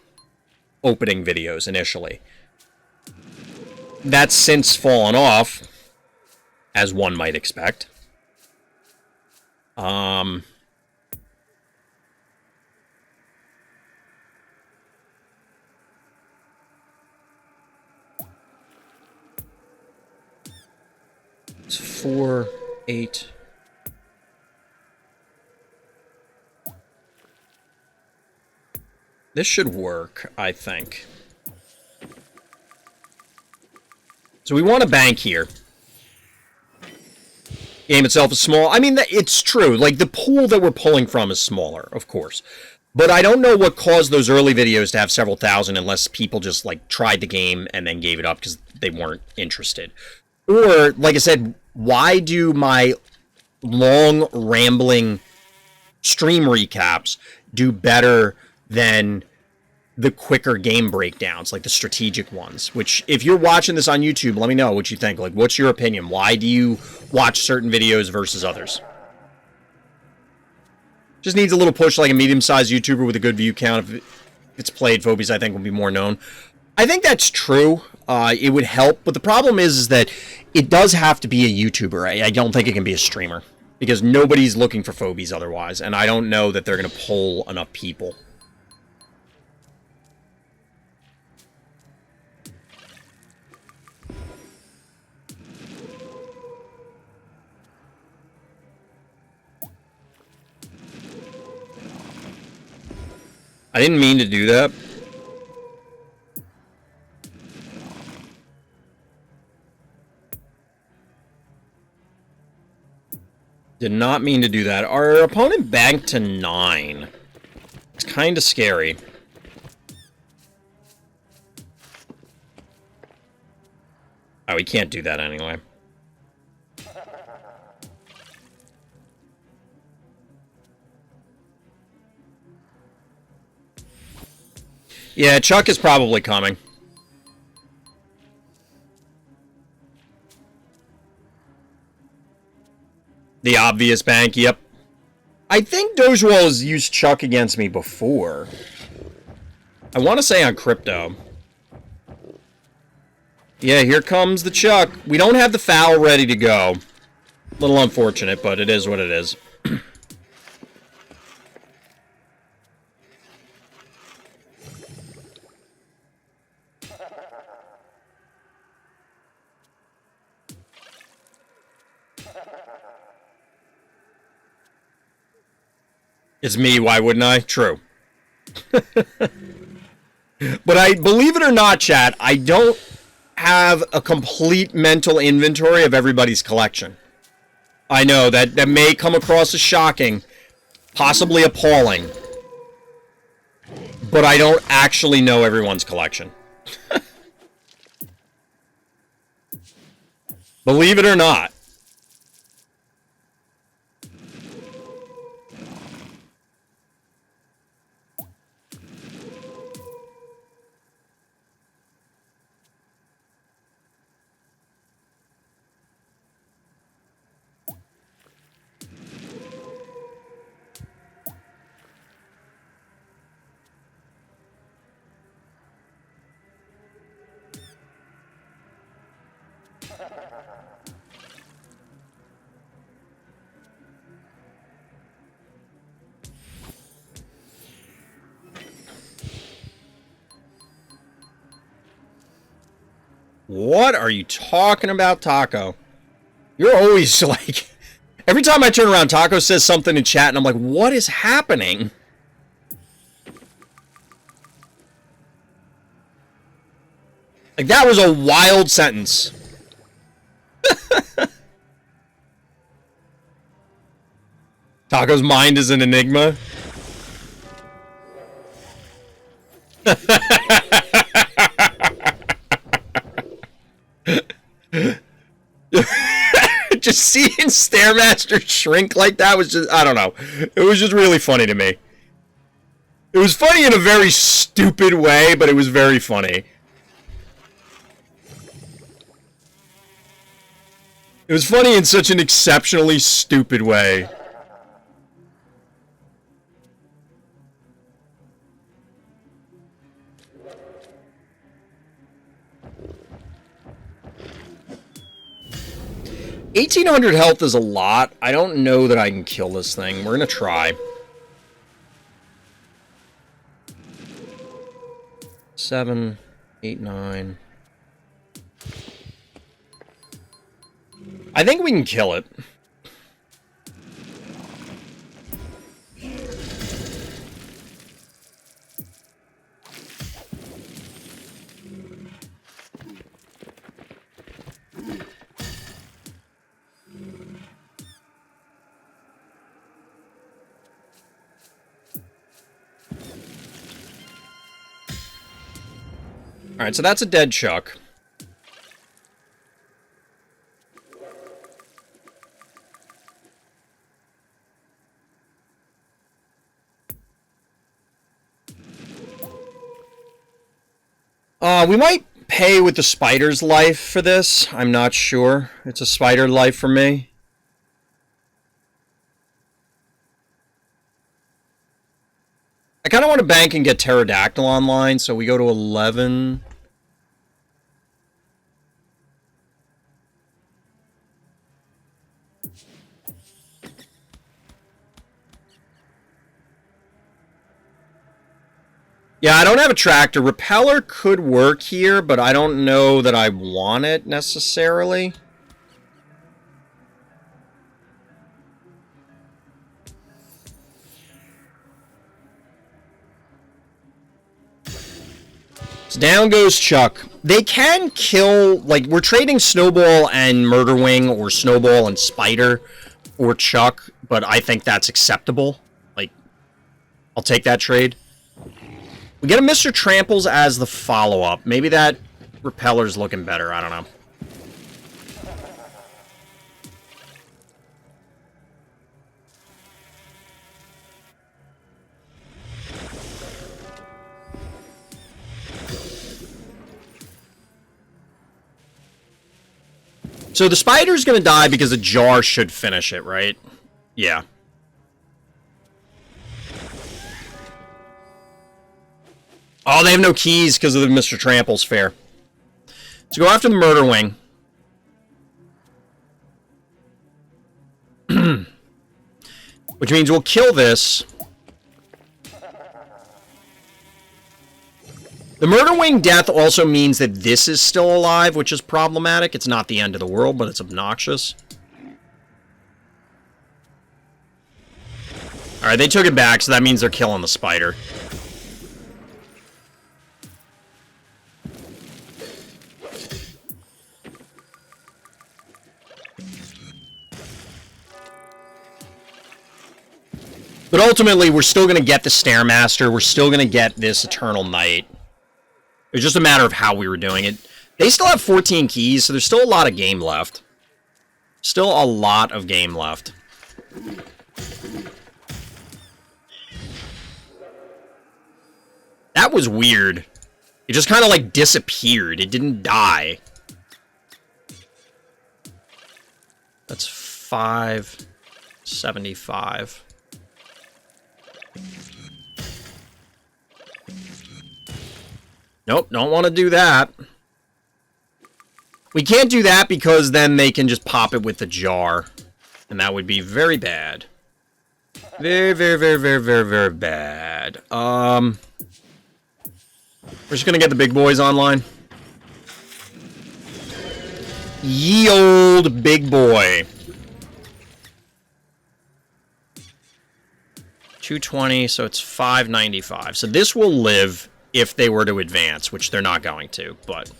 opening videos, initially. That's since fallen off, as one might expect. It's 4, 8. This should work, I think. So we want a bank here. Game itself is small. I mean, it's true. Like, the pool that we're pulling from is smaller, of course. But I don't know what caused those early videos to have several thousand unless people just, like, tried the game and then gave it up because they weren't interested. Or, like I said, why do my long, rambling stream recaps do better than the quicker game breakdowns, like the strategic ones? Which, if you're watching this on YouTube, let me know what you think. Like, what's your opinion? Why do you watch certain videos versus others? Just needs a little push like a medium-sized YouTuber with a good view count. If it's played, Phobies, I think, will be more known. I think that's true. It would help, but the problem is that it does have to be a YouTuber. I don't think it can be a streamer, because nobody's looking for Phobies otherwise, and I don't know that they're going to pull enough people. I didn't mean to do that. Did not mean to do that. Our opponent banked to 9. It's kind of scary. Oh, we can't do that anyway. Yeah, Chuck is probably coming. The obvious bank, yep. I think dogewhal has used Chuck against me before. I want to say on crypto. Yeah, here comes the Chuck. We don't have the foul ready to go. A little unfortunate, but it is what it is. It's me, why wouldn't I? True. But I, believe it or not, chat, I don't have a complete mental inventory of everybody's collection. I know that may come across as shocking, possibly appalling, but I don't actually know everyone's collection. Believe it or not. What are you talking about, Taco? You're always like... Every time I turn around, Taco says something in chat, and I'm like, what is happening? Like, that was a wild sentence. Taco's mind is an enigma. Just seeing Stairmaster shrink like that was just, I don't know. It was just really funny to me. It was funny in a very stupid way, but it was very funny. It was funny in such an exceptionally stupid way. $1,800 health is a lot. I don't know that I can kill this thing. We're gonna try. 7, 8, 9. I think we can kill it. Alright, so that's a dead Chuck. We might pay with the spider's life for this. I'm not sure. It's a spider life for me. I kind of want to bank and get Pterodactyl online, so we go to 11. Yeah, I don't have a tractor. Repeller could work here, but I don't know that I want it necessarily. So down goes Chuck. They can kill, like, we're trading Snowball and Murderwing, or Snowball and Spider, or Chuck, but I think that's acceptable. Like, I'll take that trade. We get a Mr. Tramples as the follow-up. Maybe that Repeller's looking better. I don't know. So the spider's gonna die because a jar should finish it, right? Yeah. Oh, they have no keys because of the Mr. Tramples fair. So go after the Murderwing. Which means we'll kill this. The Murderwing death also means that this is still alive, which is problematic. It's not the end of the world, but it's obnoxious. Alright, they took it back, so that means they're killing the spider. But ultimately, we're still going to get the Stairmaster. We're still going to get this Eternal Night. It's just a matter of how we were doing it. They still have 14 keys, so there's still a lot of game left. Still a lot of game left. That was weird. It just kind of, like, disappeared. It didn't die. That's 575. Nope, don't want to do that. We can't do that because then they can just pop it with the jar. And that would be very bad. Very, very, very, very, very, very bad. We're just gonna get the big boys online. Ye old big boy. 220, so it's 595. So this will live if they were to advance, which they're not going to, but...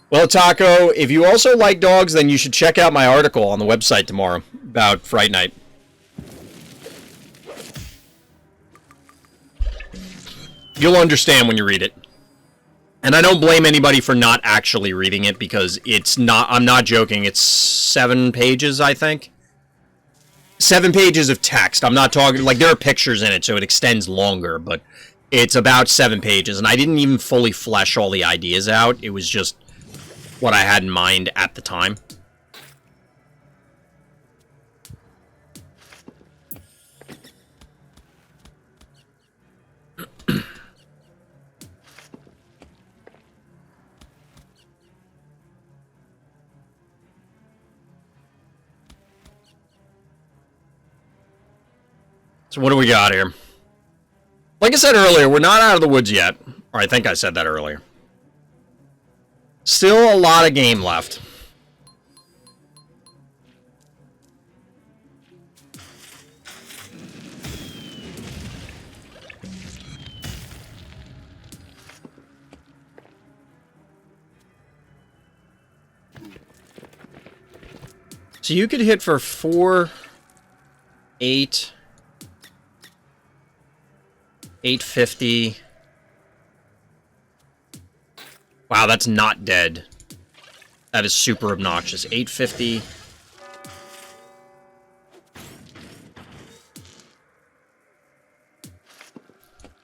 Well, Taco, if you also like dogs, then you should check out my article on the website tomorrow about Fright Night. You'll understand when you read it. And I don't blame anybody for not actually reading it, because it's not, I'm not joking, it's 7 pages, I think. 7 pages of text. I'm not talking, like, there are pictures in it, so it extends longer, but it's about 7 pages, and I didn't even fully flesh all the ideas out. It was just what I had in mind at the time. So what do we got here? Like I said earlier, we're not out of the woods yet. Or I think I said that earlier. Still a lot of game left. So you could hit for 4, 8... 850. Wow, that's not dead. That is super obnoxious. 850.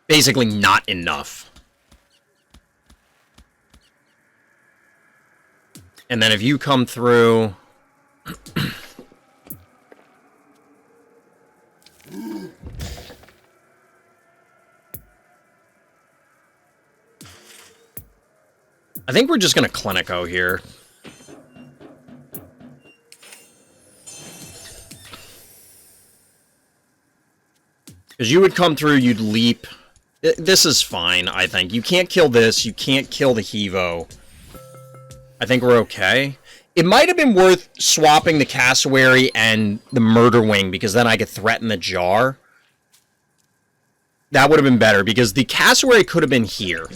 Basically not enough. And then if you come through... I think we're just going to Clinico here. Because you would come through, you'd leap. This is fine, I think. You can't kill this. You can't kill the Hevo. I think we're okay. It might have been worth swapping the Cassowary and the Murder Wing, because then I could threaten the Jar. That would have been better, because the Cassowary could have been here.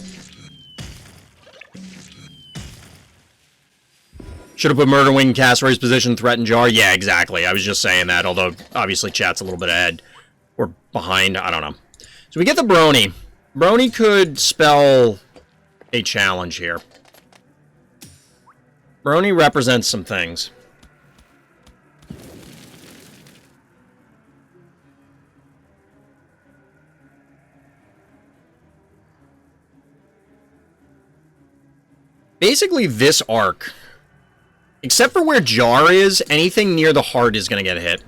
Should have put Murder Wing in Cassowary's position, threaten Jar? Yeah, exactly. I was just saying that, although obviously chat's a little bit ahead. Or behind, I don't know. So we get the Brony. Brony could spell a challenge here. Brony represents some things. Basically, this arc, except for where Jar is, anything near the heart is going to get hit.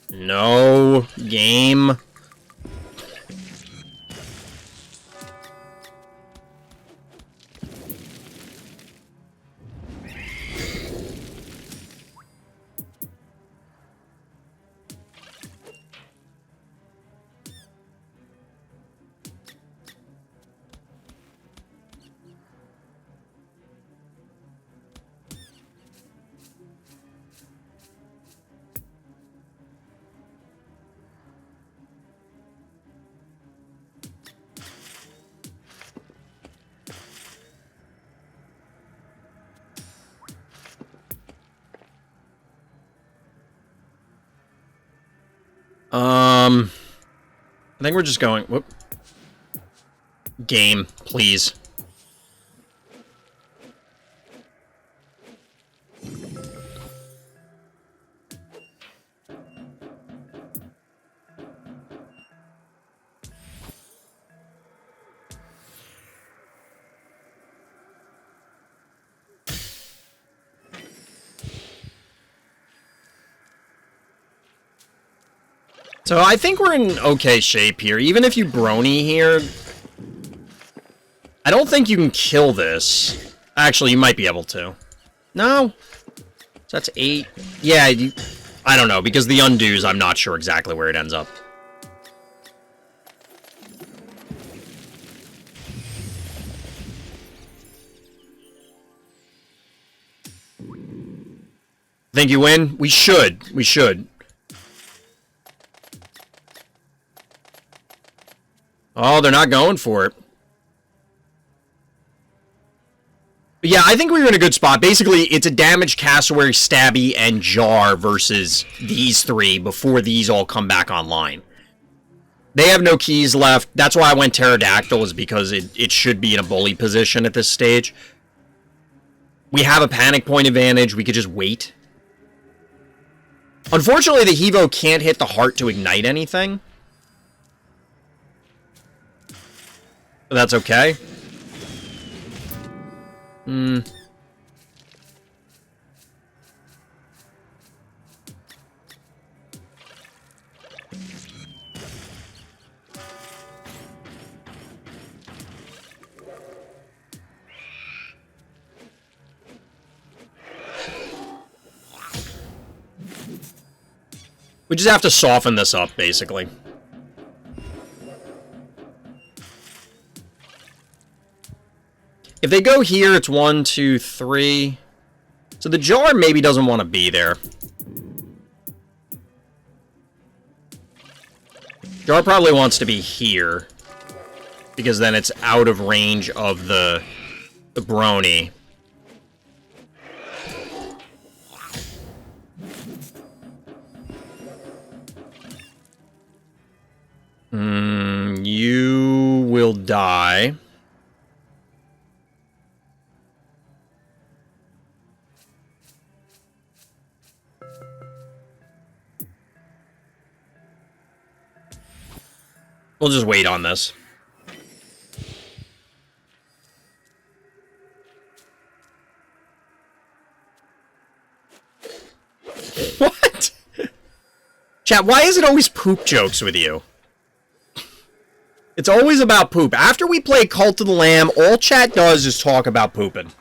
No game. I think we're just going... Whoop. Game, please. So I think we're in okay shape here. Even if you brony here, I don't think you can kill this. Actually, you might be able to. No? So that's 8. Yeah, I don't know, because the undos, I'm not sure exactly where it ends up. Think you win? We should. We should. Oh, they're not going for it. But yeah, I think we were in a good spot. Basically, it's a damage, cassowary, stabby, and jar versus these 3 before these all come back online. They have no keys left. That's why I went pterodactyl, is because it should be in a bully position at this stage. We have a panic point advantage. We could just wait. Unfortunately, the Hevo can't hit the heart to ignite anything. But that's okay. We just have to soften this up, basically. If they go here, it's 1, 2, 3. So the jar maybe doesn't want to be there. Jar probably wants to be here, because then it's out of range of the brony. You will die. We'll just wait on this. What? Chat, why is it always poop jokes with you? It's always about poop. After we play Cult of the Lamb, all chat does is talk about pooping.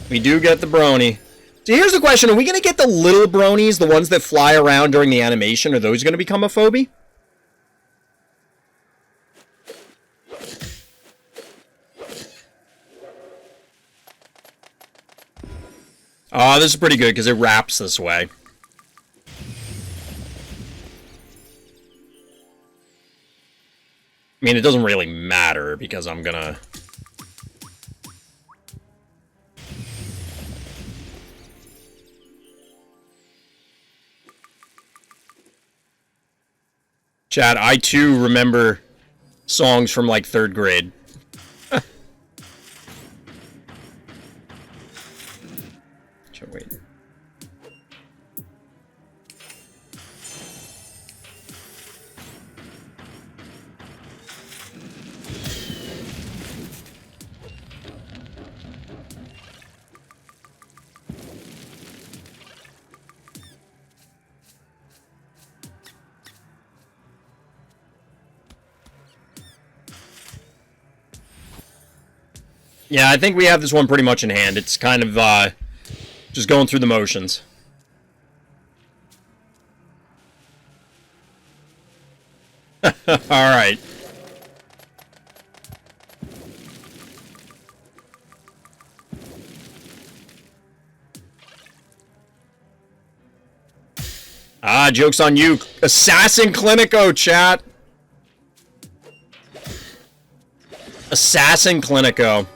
We do get the brony. So here's the question. Are we going to get the little bronies, the ones that fly around during the animation? Are those going to become a phobie? Oh, this is pretty good because it wraps this way. I mean, it doesn't really matter because I'm gonna... Chat, I too remember songs from like 3rd grade. Wait. Yeah, I think we have this one pretty much in hand. It's kind of just going through the motions. Alright. Ah, joke's on you. Assassin Clinico, chat. Assassin Clinico.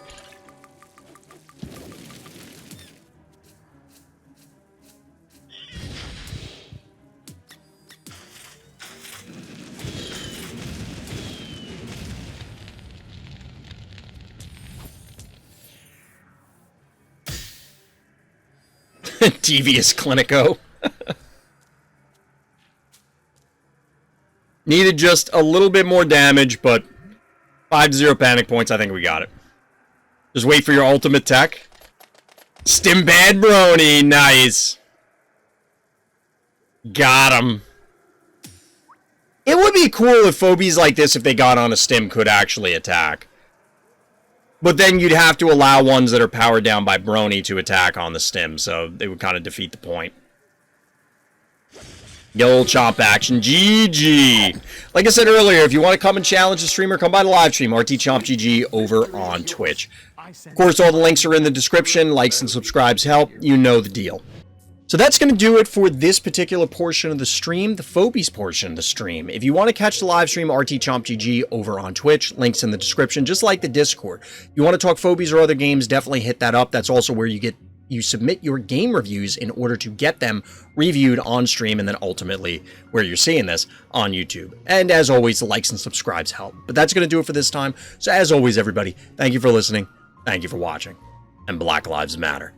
Devious Clinico. Needed just a little bit more damage, but 5-0 panic points. I think we got it. Just wait for your ultimate tech. Stim bad brony. Nice. Got him. It would be cool if phobies like this, if they got on a stim, could actually attack. But then you'd have to allow ones that are powered down by brony to attack on the stim, so they would kind of defeat the point. Get a little chomp action. GG. Like I said earlier, if you want to come and challenge the streamer, come by the live stream. RT Chomp GG over on Twitch. Of course, all the links are in the description. Likes and subscribes help. You know the deal. So that's going to do it for this particular portion of the stream, the Phobies portion of the stream. If you want to catch the live stream, RT Chomp GG over on Twitch. Links in the description, just like the Discord. If you want to talk Phobies or other games, definitely hit that up. That's also where you submit your game reviews in order to get them reviewed on stream, and then ultimately where you're seeing this on YouTube. And as always, the likes and subscribes help. But that's going to do it for this time. So as always, everybody, thank you for listening, thank you for watching, and Black Lives Matter.